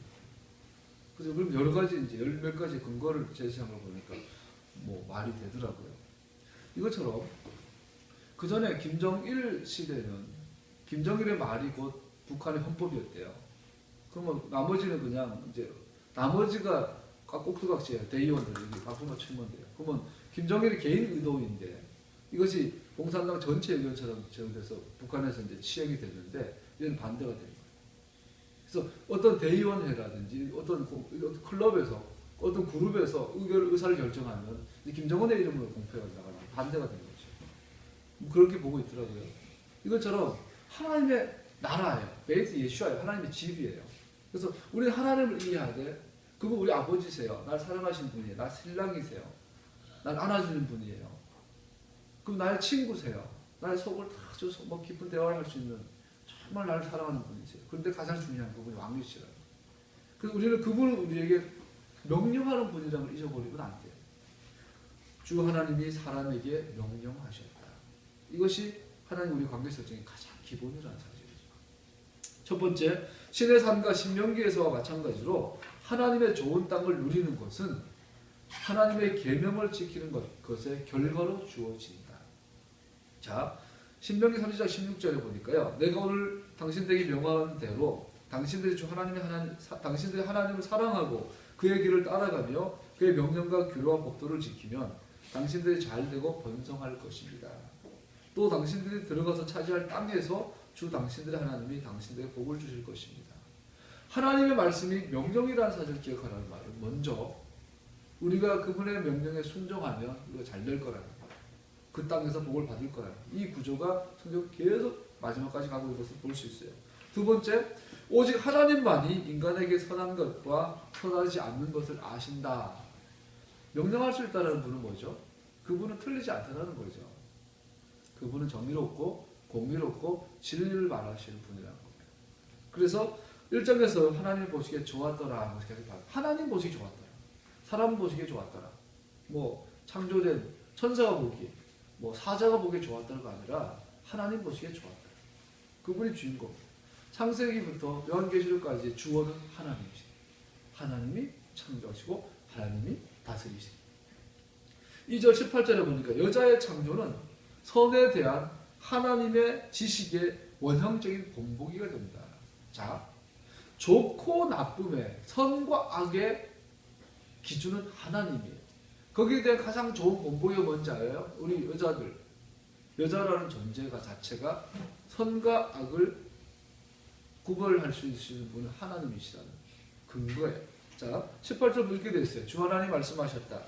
그래서 그럼 여러 가지 이제 몇 가지 근거를 제시한 걸 보니까 뭐 말이 되더라고요. 이것처럼 그 전에 김정일 시대는 김정일의 말이 곧 북한의 헌법이었대요. 그러면 나머지는 그냥 이제 나머지가 꼭두각시예요. 대의원들이 박수만 치면 돼요. 그러면 김정일이 개인 의도인데 이것이 공산당 전체 의견처럼 돼서 북한에서 이제 시행이 됐는데 이건 반대가 됩니다. 그래서 어떤 대의원회라든지 어떤 클럽에서 어떤 그룹에서 의사를 결정하면 김정은의 이름으로 공표가 나가면 반대가 되는 거죠. 그렇게 보고 있더라고요. 이것처럼 하나님의 나라예요. 베이스 예수아예요. 하나님의 집이에요. 그래서 우리는 하나님을 이해하되 그분 우리 아버지세요. 날 사랑하신 분이에요. 날 신랑이세요. 날 안아주는 분이에요. 그럼 나의 친구세요. 나의 속을 다 줘서 뭐 깊은 대화를 할 수 있는 정말 나를 사랑하는 분이세요. 그런데 가장 중요한 부분이 왕이시라요. 그래서 우리는 그분을 우리에게 명령하는 분이라는 걸 잊어버리면 안 돼요. 주 하나님이 사람에게 명령하셨다. 이것이 하나님 우리 관계 설정의 가장 기본이라는 사실이죠. 첫 번째, 신의 삶과 신명기에서와 마찬가지로 하나님의 좋은 땅을 누리는 것은 하나님의 계명을 지키는 것의 결과로 주어진다. 자, 신명기 30장 16절에 보니까요. 내가 오늘 당신들에게 명하는 대로 당신들이 당신들이 하나님을 사랑하고 그의 길을 따라가며 그의 명령과 규례와 법도를 지키면 당신들이 잘되고 번성할 것입니다. 또 당신들이 들어가서 차지할 땅에서 주 당신들의 하나님이 당신들에게 복을 주실 것입니다. 하나님의 말씀이 명령이라는 사실을 기억하라는 말은 먼저 우리가 그분의 명령에 순종하면 우리가 잘 될 거라는 거예요. 그 땅에서 복을 받을 거라는 거예요. 이 구조가 성경 계속 마지막까지 가고 있는 것을 볼 수 있어요. 두 번째, 오직 하나님만이 인간에게 선한 것과 선하지 않는 것을 아신다. 명령할 수 있다는 분은 뭐죠? 그분은 틀리지 않다는 거죠. 그분은 정의롭고 공의롭고 진리를 말하시는 분이라는 겁니다. 그래서 1장에서 하나님 보시기에 좋았더라. 하나님 보시기 좋았더라. 사람 보시기에 좋았더라. 뭐 창조된 천사가 보기에, 뭐 사자가 보기에 좋았더라가 아니라 하나님 보시기에 좋았더라. 그분이 주인공. 창세기부터 요한계시록까지 주어는 하나님이시다. 하나님이 창조하시고 하나님이 다스리시다. 2절 18절에 보니까 여자의 창조는 선에 대한 하나님의 지식의 원형적인 본보기가 됩니다. 자, 좋고 나쁨의 선과 악의 기준은 하나님이에요. 거기에 대한 가장 좋은 본보기가 뭔지 알아요? 우리 여자들. 여자라는 존재가 자체가 선과 악을 구별할 수 있는 분은 하나님이시라는 근거예요. 자, 18절 이렇게 되어 있어요. 주 하나님 말씀하셨다.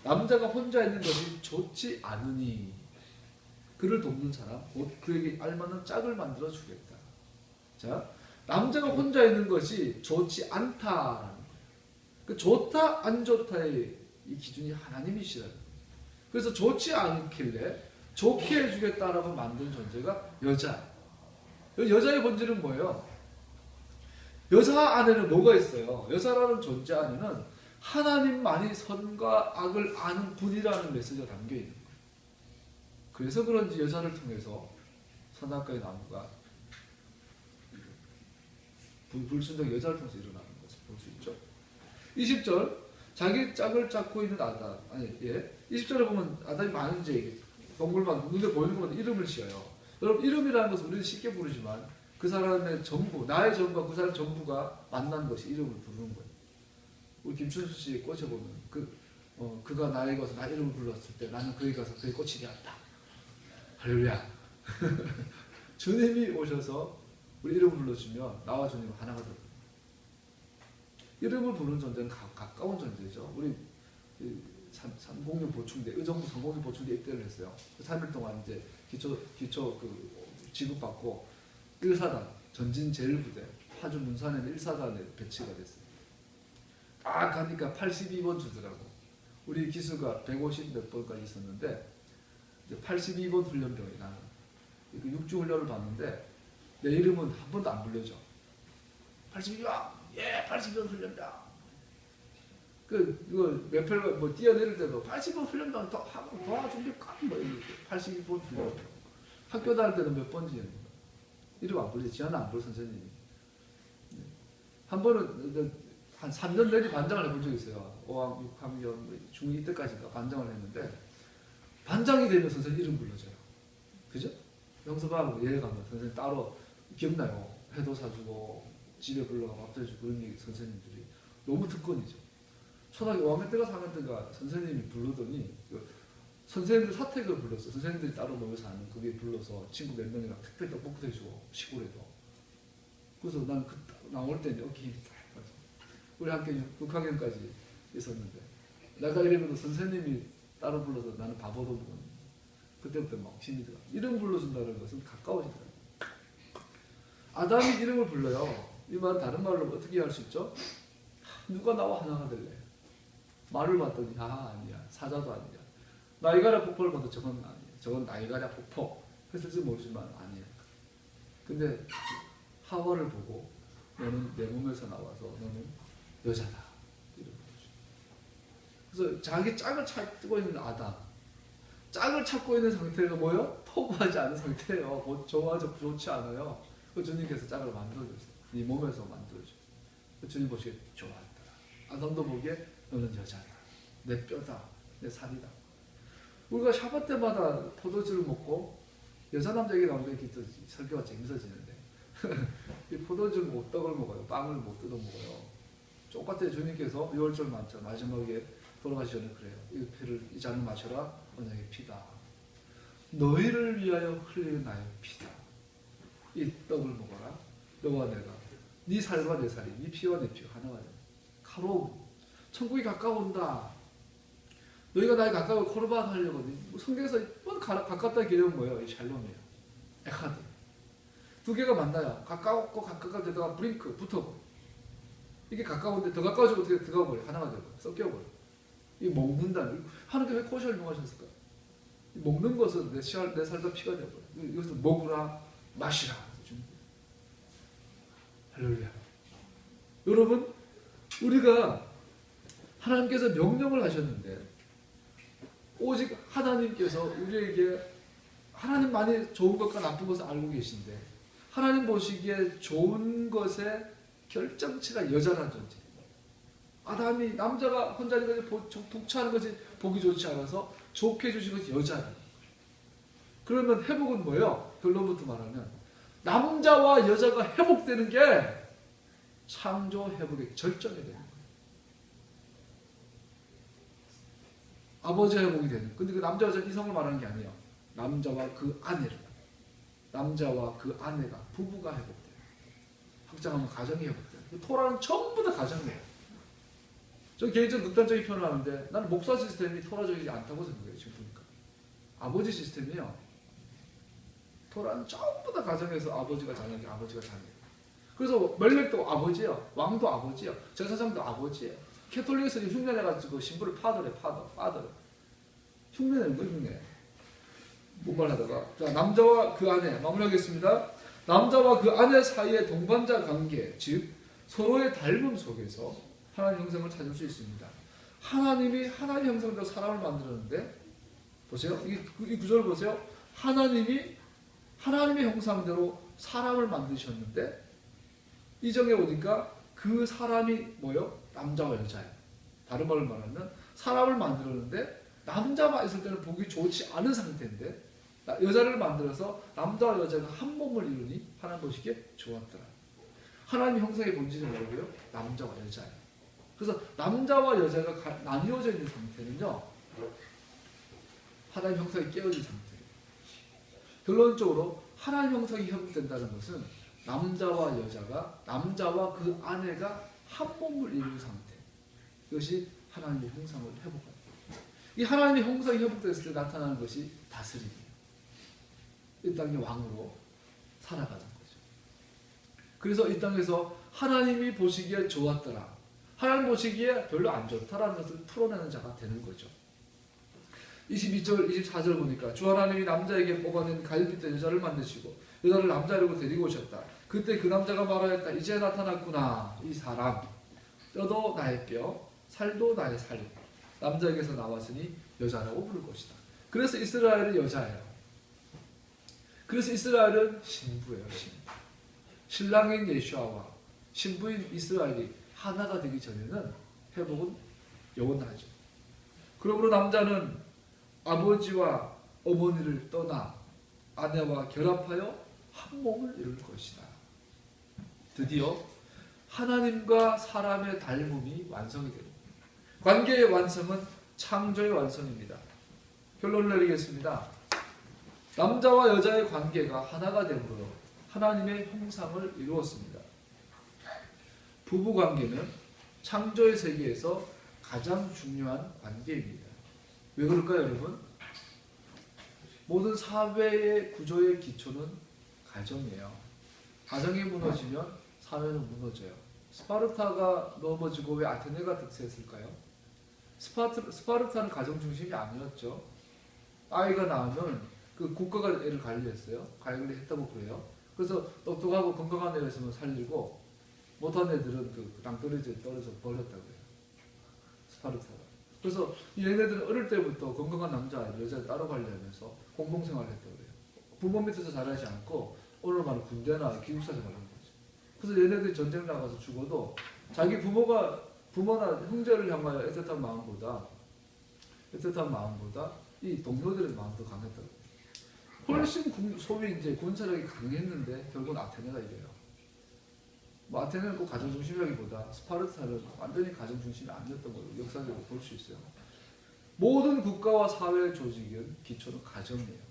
남자가 혼자 있는 것이 좋지 않으니 그를 돕는 사람 곧 그에게 알맞는 짝을 만들어 주겠다. 자, 남자가 혼자 있는 것이 좋지 않다라는 거예요. 그 좋다 안 좋다의 이 기준이 하나님이시라는 거예요. 그래서 좋지 않길래 좋게 해주겠다라고 만든 존재가 여자예요. 여자의 본질은 뭐예요? 여자 안에는 뭐가 있어요? 여자라는 존재 안에는 하나님만이 선과 악을 아는 분이라는 메시지가 담겨 있는 거예요. 그래서 그런지 여자를 통해서 선악과의 나무가 불순종 여자를 통해서 일어나는 것을 볼 수 있죠. 20절 자기 짝을 찾고 있는 아담 20절에 보면 아담이 많은 죄 동물만 눈에 보이는 것만 이름을 지어요. 여러분 이름이라는 것은 우리는 쉽게 부르지만 그 사람의 전부 나의 전부가 그 사람 전부가 만난 것이 이름을 부르는 거예요. 우리 김춘수 씨 꽃에 보면 그가 나에게 와서 나 이름을 불렀을 때 나는 그에게 가서 그의 꽃이 되었다. 할렐루야. 주님이 오셔서 우리 이름을 불러주면 나와 주님은 하나가 됩니다. 이름을 부르는 존재는 가까운 존재죠. 우리 306 보충대, 의정부 306 보충대 입대를 했어요. 3일 동안 이제 기초 지급받고 1사단, 전진 제일부대, 파주 문산에는 1사단에 배치가 됐어요. 딱 가니까 82번 주더라고. 우리 기수가 150 몇 번까지 있었는데 82번 훈련병이 나는 6주 훈련을 받는데 내 이름은 한 번도 안 불려져. 82번! 예! 82번 훈련병! 이거 매펠 뭐 뛰어내릴 때도 80번 훈련병 더 하고 도와준비까? 뭐 82번 훈련병. 학교 다닐 때는 몇 번지 이름 안 불리지. 지하는 안 불 선생님이. 한 번은 한 3년 내리 반장을 해본 적이 있어요. 5학년, 6학년, 중2 때까지가 반장을 했는데 반장이 되면 선생님 이름 불러줘요. 그죠? 영서방 예회 가면 선생님 따로 기억나요? 회도 사주고 집에 불러가 밥도 해주고 그런 게 선생님들이 너무 특권이죠. 초등학교 5학년 때가 4학년 때가 선생님이 부르더니 선생님들 사택을 불렀어. 선생님들이 따로 모여서 하는 그게 불러서 친구 몇 명이랑 특별히 떡볶이도 해주고 시골에도. 그래서 난 나올 때는 어깨 힘이 딱 빠져. 우리 학교 6학년까지 있었는데 내가 이러면 선생님이 따로 불러서 나는 바보도 먹었는데 그때부터 막 힘이 들어. 이름 불러준다는 것은 가까워지더라고요. 아담이 이름을 불러요. 이 말은 다른 말로 어떻게 할 수 있죠? 누가 나와 하나가 될래? 말을 봤더니 아니야. 사자도 아니야. 나이가랴 폭포를 봐도 저건 아니야. 저건 나이가랴 폭포. 했을지 모르지만 아니야. 근데 하와를 보고 너는 내 몸에서 나와서 너는 여자다. 이런 거죠. 그래서 자기 짝을 찾고 있는 아담. 짝을 찾고 있는 상태가 뭐예요? 토부하지 않은 상태예요. 좋아하지 좋지 않아요. 그 주님께서 짝을 만들어줬어요. 네 몸에서 만들어줘. 주님 보시기에 좋았다. 아담도 보기에 너는 여자다. 내 뼈다. 내 살이다. 우리가 샤bat 때마다 포도주를 먹고 여자 남자 얘기 나오면 이렇게 설교가 재밌어지는데 이 포도주를 못 떡을 먹어요. 빵을 못 뜯어 먹어요. 똑같아요. 주님께서 6월절 만찬 마지막에 돌아가시 전에 그래요. 이 피를 이 잔을 마셔라. 언약의 피다. 너희를 위하여 흘리는 나의 피다. 이 떡을 먹어라. 너와 내가 네 살과 내 살이 네 피와 내 피가 하나가 된다. 카로 천국이 가까운다. 너희가 나에 가까워 코르반 하려고 성경에서 가깝다는 개념은 뭐예요? 이 샬롬이에요. 에카드. 두 개가 만나야 가까웠고 가까워 되다가 브링크 붙어버려. 이게 가까운데 더 가까워지고 어떻게 들어가버려. 하나가 되고 섞여버려. 이 먹는다는 하나님께 왜 코시를 이용하셨을까? 먹는 것은 내 살과 피가 되어버려. 이것을 먹으라 마시라. 할렐루야. 여러분, 우리가 하나님께서 명령을 하셨는데 오직 하나님께서 우리에게 하나님만이 좋은 것과 나쁜 것을 알고 계신데 하나님 보시기에 좋은 것의 결정체가 여자라는 존재. 아담이 남자가 혼자 있는 것이 독차하는 것이 보기 좋지 않아서 좋게 해주신 것이 여자라는 거예요. 그러면 회복은 뭐예요? 결론부터 말하면 남자와 여자가 회복되는 게 창조 회복의 절정이 되는 거예요. 아버지 회복이 되는. 근데 그 남자 여자 이성을 말하는 게 아니에요. 남자와 그 아내를, 남자와 그 아내가 부부가 회복돼요. 확장하면 가정이 회복돼요. 토라는 전부 다 가정이에요. 저 개인적으로 극단적인 표현을 하는데 나는 목사 시스템이 토라적이지 않다고 생각해요. 지금 보니까 아버지 시스템이요. 토라는 전부 다 가정에서 아버지가 자녀에게, 아버지가 자녀에게. 그래서 멜렉도 아버지예요. 왕도 아버지예요. 제사장도 아버지예요. 캐톨릭에서는 흉내내가지고 신부를 파더래, 파더래. 흉내내는 거예요, 흉내. 뭔 말하다가. 자, 남자와 그 아내, 마무리하겠습니다. 남자와 그 아내 사이의 동반자 관계, 즉, 서로의 닮음 속에서 하나님 형상을 찾을 수 있습니다. 하나님이 하나님 형상대로 사람을 만들었는데, 보세요. 이 구절을 보세요. 하나님이 하나님의 형상대로 사람을 만드셨는데, 이정에 오니까 그 사람이 뭐요? 남자와 여자예요. 다른 말로 말하면 사람을 만들었는데 남자가 있을 때는 보기 좋지 않은 상태인데 여자를 만들어서 남자와 여자가 한 몸을 이루니 하나님 보시기에 좋았더라. 하나님의 형상의 본질이 뭐라고요? 남자와 여자예요. 그래서 남자와 여자가 나뉘어져 있는 상태는요, 하나님 형상이 깨어진 상태예요. 결론적으로 하나님 형상이 회복된다는 것은 남자와 여자가, 남자와 그 아내가 한 몸을 이루는 상태. 이것이 하나님의 형상을 회복하는 거예요. 이 하나님의 형상이 회복됐을 때 나타나는 것이 다스림이에요. 이 땅의 왕으로 살아가는 거죠. 그래서 이 땅에서 하나님이 보시기에 좋았더라, 하나님 보시기에 별로 안 좋다라는 것을 풀어내는 자가 되는 거죠. 22절, 24절 보니까 주 하나님이 남자에게 뽑아낸 갈빗대 여자를 만드시고 여자를 남자로 데리고 오셨다. 그때 그 남자가 말하였다. 이제 나타났구나. 이 사람. 뼈도 나의 뼈, 살도 나의 살. 남자에게서 나왔으니 여자라고 부를 것이다. 그래서 이스라엘은 여자예요. 그래서 이스라엘은 신부예요. 신부. 신랑인 예수아와 신부인 이스라엘이 하나가 되기 전에는 회복은 영원하죠. 그러므로 남자는 아버지와 어머니를 떠나 아내와 결합하여 한 몸을 이룰 것이다. 드디어 하나님과 사람의 닮음이 완성이 됩니다. 관계의 완성은 창조의 완성입니다. 결론을 내리겠습니다. 남자와 여자의 관계가 하나가 됨으로 하나님의 형상을 이루었습니다. 부부관계는 창조의 세계에서 가장 중요한 관계입니다. 왜 그럴까요, 여러분? 모든 사회의 구조의 기초는 가정이에요. 가정이 무너지면 사회는 무너져요. 스파르타가 넘어지고 왜 아테네가 득세했을까요? 스파르타는 가정 중심이 아니었죠. 아이가 낳으면 그 국가가 애를 관리했어요. 관리를 했다고 그래요. 그래서 똑똑하고 건강한 애가 있으면 살리고 못한 애들은 그 땅떨어져 버렸다고 해요. 스파르타가. 그래서 얘네들은 어릴 때부터 건강한 남자, 여자 따로 관리하면서 공동생활을 했다고 해요. 부모 밑에서 자라지 않고 오늘 말은 군대나 기숙사에서 자라는 거죠. 그래서 얘네들이 전쟁 나가서 죽어도 자기 부모나 형제를 향하여 애틋한 마음보다 이 동료들의 마음도 강했다고 해요. 훨씬 소위 이제 군사력이 강했는데 결국은 아테네가 이겨요. 뭐 아테네는 꼭 가정 중심이라기보다 스파르타는 완전히 가정 중심이 아니었던 걸로 역사적으로 볼 수 있어요. 모든 국가와 사회 조직은 기초는 가정이에요.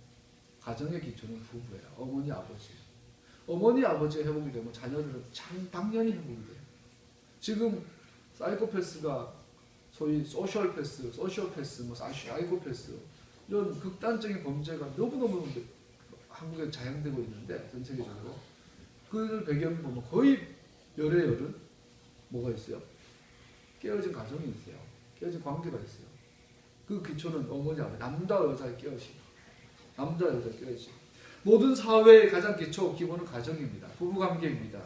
가정의 기초는 부부예요. 어머니, 아버지. 어머니, 아버지가 회복이 되면 자녀들은 당연히 회복이 돼요. 지금 사이코패스가 소위 소시오패스, 사이코패스 이런 극단적인 범죄가 너무너무 한국에 자행되고 있는데 전 세계적으로 그를 배경을 보면 거의 열은 뭐가 있어요? 깨어진 가정이 있어요. 깨어진 관계가 있어요. 그 기초는 어머니, 아버지, 남자와 여자의 깨어짐. 남자, 여자 깨어짐. 모든 사회의 가장 기초는 가정입니다. 부부관계입니다.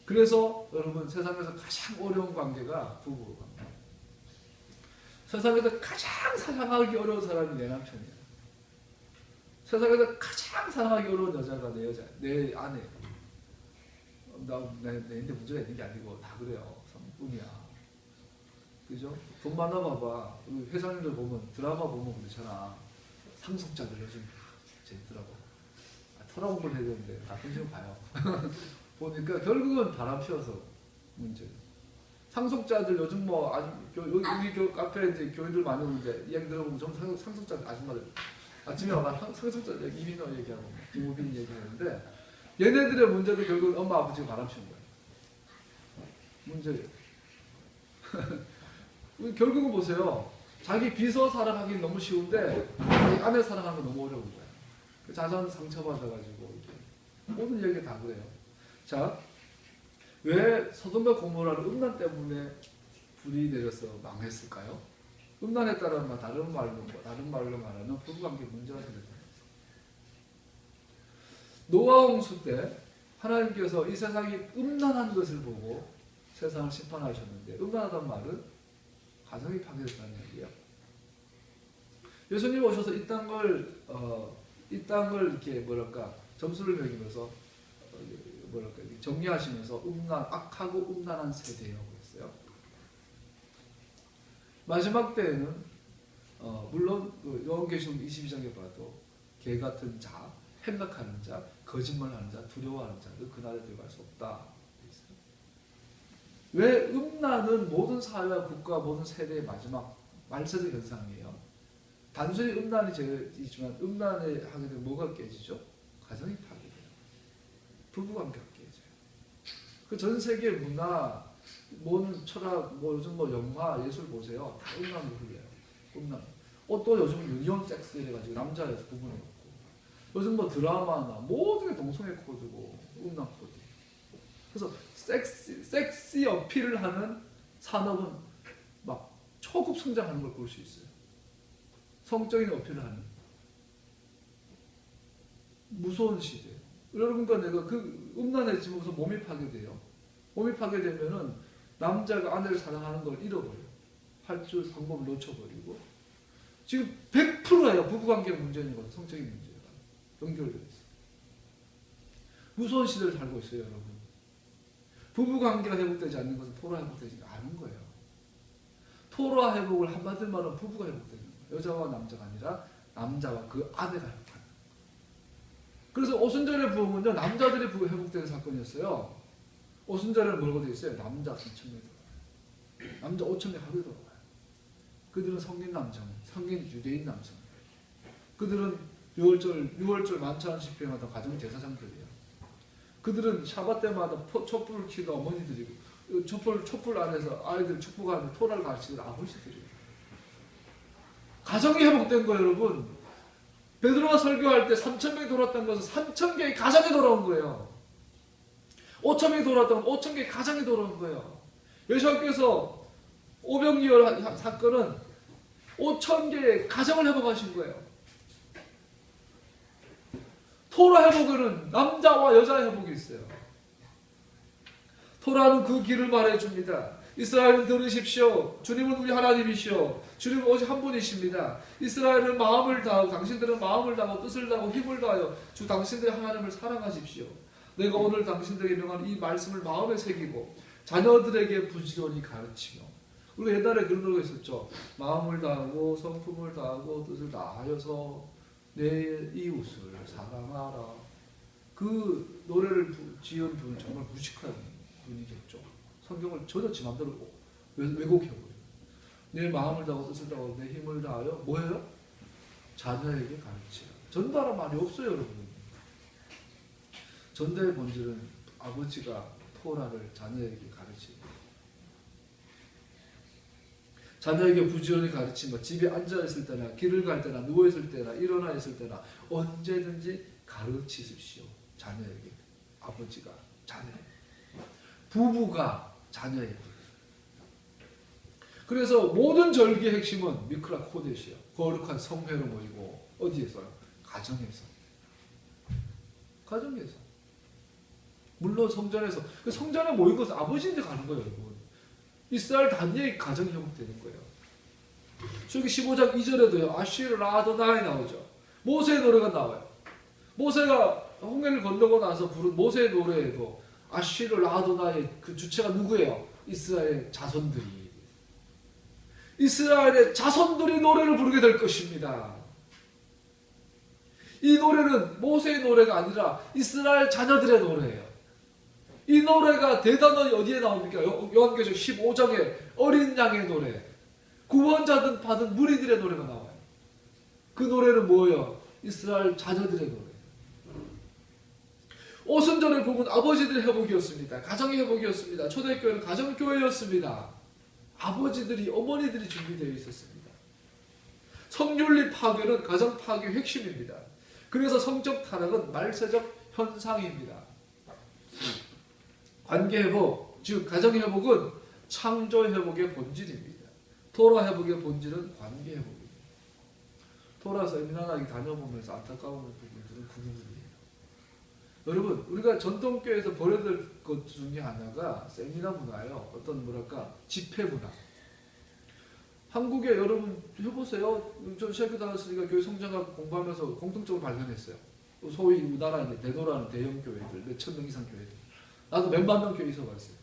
그래서 여러분 세상에서 가장 어려운 관계가 부부 관계. 세상에서 가장 사랑하기 어려운 사람이 내 남편이야. 세상에서 가장 사랑하기 어려운 여자가 내 여자, 내 아내. 내인데 문제가 있는 게 아니고 다 그래요. 성뿐이야. 그죠? 돈 많아봐봐. 회사님들 보면 드라마 보면 그렇잖아. 상속자들 요즘 재밌더라고. 털어먹을 해야 되는데 가끔 좀 봐요. 보니까 결국은 바람 피워서 문제. 상속자들 요즘 뭐 아주 여기 카페에 이제 교인들 많이 오는데 이야기 들어보면 좀 상속자 아줌마들 아침에 와봐 상속자들 이민호 얘기하고 김우빈 얘기하는데 얘네들의 문제도 결국은 엄마 아버지가 바람 피운 거야. 문제예요. 결국은 보세요. 자기 비서 사랑하기는 너무 쉬운데 자기 아내 사랑하는 건 너무 어려운 거야. 자선 상처받아가지고 모든 얘기 다 그래요. 자, 왜 소돔과 고모라는 음란 때문에 불이 내려서 망했을까요? 음란했다는 말 다른 말로 말하는 부부관계 문제가 생겼다. 노아 홍수 때 하나님께서 이 세상이 음란한 것을 보고 세상을 심판하셨는데 음란하다는 말은 가정이 파괴됐다는 얘기예요. 예수님 오셔서 이 땅을 이렇게 뭐랄까 점수를 매기면서 뭐랄까 정리하시면서 악하고 음란한 세대라고 했어요. 마지막 때에는 물론 요한계시록 22장에 봐도 개 같은 자, 행각하는 자, 거짓말하는 자, 두려워하는 자는 그날에 들어갈 수 없다. 왜 음란은 모든 사회와 국가 모든 세대의 마지막 말세적 현상이에요. 단순히 음란이 제일이지만 음란을 하게 되면 뭐가 깨지죠? 가정이 파괴돼요. 부부관계가 깨져요. 그 전 세계 문화, 뭔 철학, 뭐 요즘 뭐 영화, 예술 보세요. 다 음란으로 흘려요. 음란. 또 요즘 유니온 섹스 이래가지고 남자여서 부부는 없고. 요즘 뭐 드라마나 모든 게 동성애 코드고 음란 코드. 그래서 섹시 어필을 하는 산업은 막 초급 성장하는 걸 볼 수 있어요. 성적인 어필을 하는 무서운 시대예요. 여러분과 내가 그 음란해지면서 몸이 파괴돼요. 몸이 파괴되면은 남자가 아내를 사랑하는 걸 잃어버려요. 할 줄 방법을 놓쳐버리고 지금 100%예요. 부부관계 문제인 건 성적인 문제가 연결되어 있어요. 무서운 시대를 살고 있어요, 여러분. 부부관계가 회복되지 않는 것은 토라 회복되지 않은 거예요. 토라 회복을 한마디로 말하면 부부가 회복되는 거예요. 여자와 남자가 아니라 남자와 그 아내가 회복하는 거예요. 그래서 오순절의 부흥은요, 남자들의 부부 회복되는 사건이었어요. 오순절에는 뭐라고 되어 있어요? 남자 3,000명 돌아와요. 남자 5,000명 하루에 돌아와요. 그들은 성인 남성, 성인 유대인 남성. 그들은 6월절 만찬 집회마다 가정 제사장들이에요. 그들은 샤bat 때마다 촛불을 켜는 어머니들이고 촛불 안에서 아이들 축복하는 토라를 가르치는 아버지들이에요. 가정이 회복된 거예요, 여러분. 베드로가 설교할 때 3,000명이 돌아왔다는 것은 3,000개의 가정이 돌아온 거예요. 5,000명이 돌아왔다면 5,000개의 가정이 돌아온 거예요. 예수님께서 오병이어 사건은 5,000개의 가정을 회복하신 거예요. 토라 회복에는 남자와 여자 회복이 있어요. 토라는 그 길을 말해줍니다. 이스라엘은 들으십시오. 주님은 우리 하나님이시오. 주님은 오직 한 분이십니다. 이스라엘은 마음을 다하고 당신들은 마음을 다하고 뜻을 다하고 힘을 다하여 주 당신들의 하나님을 사랑하십시오. 내가 오늘 당신들에게 명하는 이 말씀을 마음에 새기고 자녀들에게 부지런히 가르치며. 우리가 옛날에 그런 노래가 있었죠. 마음을 다하고 성품을 다하고 뜻을 다하여서 내 이웃을 사랑하라. 그 노래를 지은 분은 정말 무식한 분이겠죠. 성경을 전혀 지 맘대로 왜곡해버려요. 내 마음을 다하고 뜻을 다하고 내 힘을 다하여 뭐예요? 자녀에게 가르치라. 전달한 말이 없어요, 여러분. 전도의 본질은 아버지가 토라를 자녀에게 가르치는 거예요. 자녀에게 부지런히 가르치며 집에 앉아있을 때나 길을 갈 때나 누워있을 때나 일어나 있을 때나 언제든지 가르치십시오. 자녀에게. 아버지가 자녀에게. 부부가 자녀에게. 그래서 모든 절기의 핵심은 미크라 코데시요. 거룩한 성회로 모이고 어디에서요? 가정에서. 가정에서. 물론 성전에서 그 성전에 모인 것은 아버지한테 가는 거예요, 여러분. 이스라엘 단위의 가정이 회복되는 거예요. 출애굽기 15장 2절에도요. 아시르 아도나이 나오죠. 모세의 노래가 나와요. 모세가 홍해를 건너고 나서 부른 모세의 노래에도 아시르 아도나이 그 주체가 누구예요? 이스라엘 자손들이. 이스라엘의 자손들이 노래를 부르게 될 것입니다. 이 노래는 모세의 노래가 아니라 이스라엘 자녀들의 노래예요. 이 노래가 대단히 어디에 나옵니까? 요한계시록 15장에 어린 양의 노래, 구원자 받은 무리들의 노래가 나와요. 그 노래는 뭐예요? 이스라엘 자녀들의 노래. 오순절의 복은 아버지들의 회복이었습니다. 가정의 회복이었습니다. 초대교회는 가정교회였습니다. 아버지들이, 어머니들이 준비되어 있었습니다. 성윤리 파괴는 가정 파괴의 핵심입니다. 그래서 성적 타락은 말세적 현상입니다. 관계 회복, 즉 가정 회복은 창조 회복의 본질입니다. 토라 회복의 본질은 관계 회복입니다. 토라 세미나나 다녀보면서 안타까운 부분들은 그 부분이에요. 여러분, 우리가 전통교회에서 버려야 될 것 중에 하나가 세미나 문화예요. 어떤 뭐랄까 집회 문화. 한국에 여러분 해보세요. 저 셰프 다녔으니까 교회 성장하고 공부하면서 공통적으로 발견했어요. 소위 우리나라 내노라는 대형 교회들, 몇천 명 이상 교회들. 나도 몇만 명 교회 있어봤어요.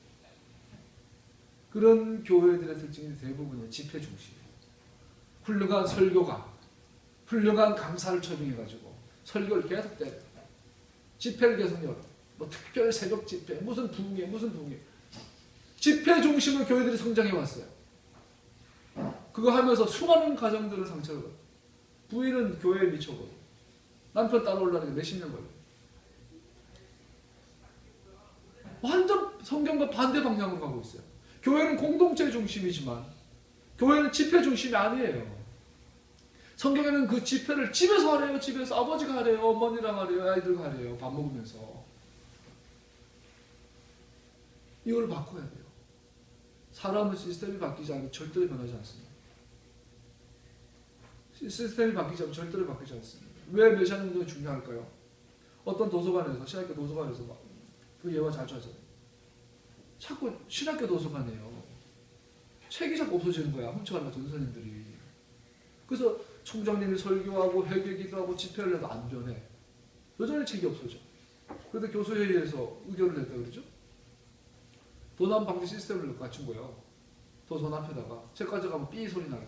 그런 교회들의 특징이 대부분은 집회 중심이에요. 훌륭한 설교가, 훌륭한 강사를 초빙해가지고 설교를 계속 때려. 집회를 계속 열어. 뭐 특별 새벽 집회, 무슨 부흥회. 집회 중심으로 교회들이 성장해 왔어요. 그거 하면서 수많은 가정들을 상처를 받아요. 부인은 교회에 미쳐버려. 남편 따라오려니까 몇십 년 걸려요. 완전 성경과 반대 방향으로 가고 있어요. 교회는 공동체 중심이지만 교회는 집회 중심이 아니에요. 성경에는 그 집회를 집에서 하래요. 집에서 아버지가 하래요. 어머니랑 하래요. 아이들과 하래요. 밥 먹으면서. 이걸 바꿔야 돼요. 사람은 시스템이 바뀌지 않으면 절대로 변하지 않습니다. 시스템이 바뀌지 않으면 절대로 바뀌지 않습니다. 왜 메시아 운동이 중요할까요? 어떤 도서관에서, 신학교 도서관에서 그 예화 자주 하잖아요. 자꾸 신학교 도서관이에요. 책이 자꾸 없어지는 거야. 훔쳐가는 전도사님들이. 그래서 총장님이 설교하고 회개기도하고 집회를 해도 안 변해. 여전히 책이 없어져. 그런데 교수회의에서 의견을 냈다 그러죠. 도난 방지 시스템을 갖춘 거예요. 도서관 앞에다가 책 가져가면 삐 소리 나게.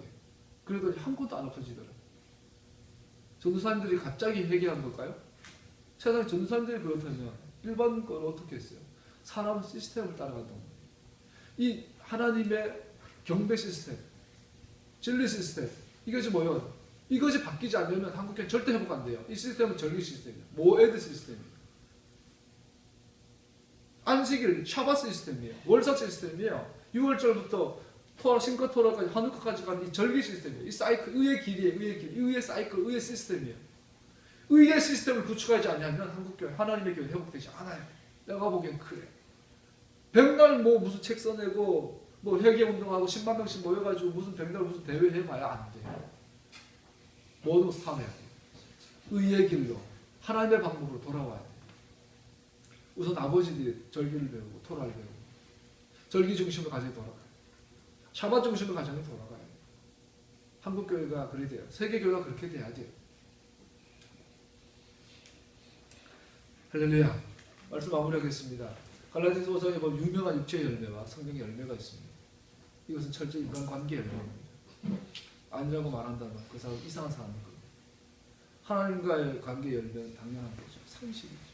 그래도 한 곳도 안 없어지더라. 전도사님들이 갑자기 회개한 걸까요? 세상 전도사님들이 그렇다면 일반 걸 어떻게 했어요? 사람은 시스템을 따라간다는 거예요. 이 하나님의 경배 시스템, 진리 시스템, 이것이 뭐예요? 이것이 바뀌지 않으면 한국교회는 절대 회복 안 돼요. 이 시스템은 절기 시스템이에요. 모에드 시스템이에요. 안식일, 샤바 시스템이에요. 월삭 시스템이에요. 6월절부터 신과 토라까지 하누카까지 가는 이 절기 시스템이에요. 이 사이클, 의의 길이에요. 의의 길, 의의 사이클, 의의 시스템이에요. 의의 시스템을 구축하지 않으면 한국교회, 하나님의 교회 회복되지 않아요. 내가 보기엔 그래. 백날 뭐 무슨 책 써내고 뭐 회개운동하고 10만 명씩 모여가지고 무슨 백날 무슨 대회 해봐야 안 돼요. 모두 스탑해야 돼요. 의의 길로 하나님의 방법으로 돌아와야 돼요. 우선 아버지들이 절기를 배우고 토라를 배우고 절기 중심으로 가정이 돌아가요. 샤bat 중심으로 가정이 돌아가요. 한국교회가 그래야 돼요. 세계교회가 그렇게 돼야 돼요. 할렐루야. 말씀 마무리하겠습니다. 갈라디아서 5장에 보면 유명한 육체의 열매와 성령의 열매가 있습니다. 이것은 철저히 인간관계 열매입니다. 아니라고 말한다면 그 사람 이상한 사람인 겁니다. 하나님과의 관계 열매는 당연한 거죠. 상식이죠.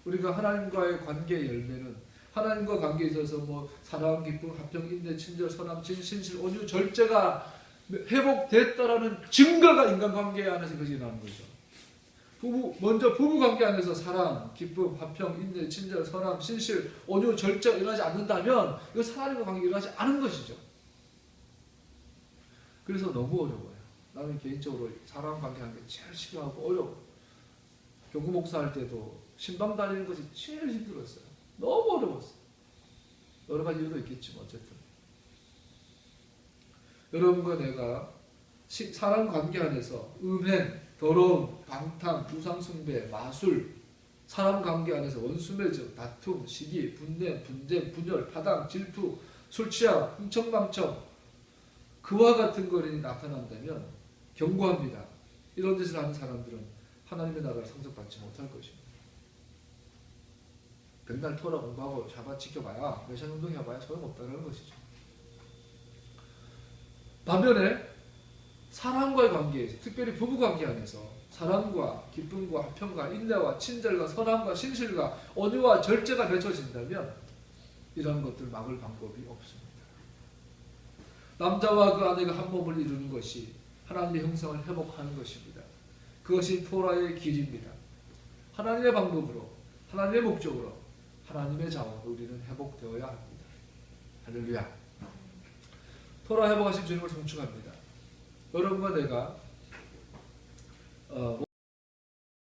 우리가 하나님과의 관계 열매는 하나님과 관계에 있어서 뭐 사랑, 기쁨, 화평, 인내, 친절, 선함, 진실, 온유, 절제가 회복됐다라는 증거가 인간관계 안에서 일어나는 거죠. 먼저 부부관계 안에서 사랑, 기쁨, 화평, 인내, 친절, 선함, 신실, 온유, 절제가 일어나지 않는다면 이거 하나님과 관계가 일어나지 않은 것이죠. 그래서 너무 어려워요. 나는 개인적으로 사람 관계하는 게 제일 싫어하고 어려워요. 교구 목사할 때도 신방 다니는 것이 제일 힘들었어요. 너무 어려웠어요. 여러 가지 이유도 있겠지만 어쨌든 여러분과 내가 사람 관계 안에서 음행, 더러움, 방탕, 우상숭배, 마술 사람 관계 안에서 원수매적, 다툼, 시기, 분냄, 분쟁, 분열, 파당, 질투, 술 취함, 흥청망청 그와 같은 것이 나타난다면 경고합니다. 이런 짓을 하는 사람들은 하나님의 나라를 상속받지 못할 것입니다. 백날 토라 공부하고 샤bat 지켜봐야 외상운동 해봐야 소용없다는 것이죠. 반면에 사람과의 관계에서 특별히 부부관계 안에서 사랑과 기쁨과 화평과 인내와 친절과 선함과 신실과 온유와 절제가 맺혀진다면 이런 것들 막을 방법이 없습니다. 남자와 그 아내가 한 몸을 이루는 것이 하나님의 형상을 회복하는 것입니다. 그것이 토라의 길입니다. 하나님의 방법으로 하나님의 목적으로 하나님의 자원으로 우리는 회복되어야 합니다. 할렐루야. 토라 회복하신 주님을 송축합니다. 여러분과 내가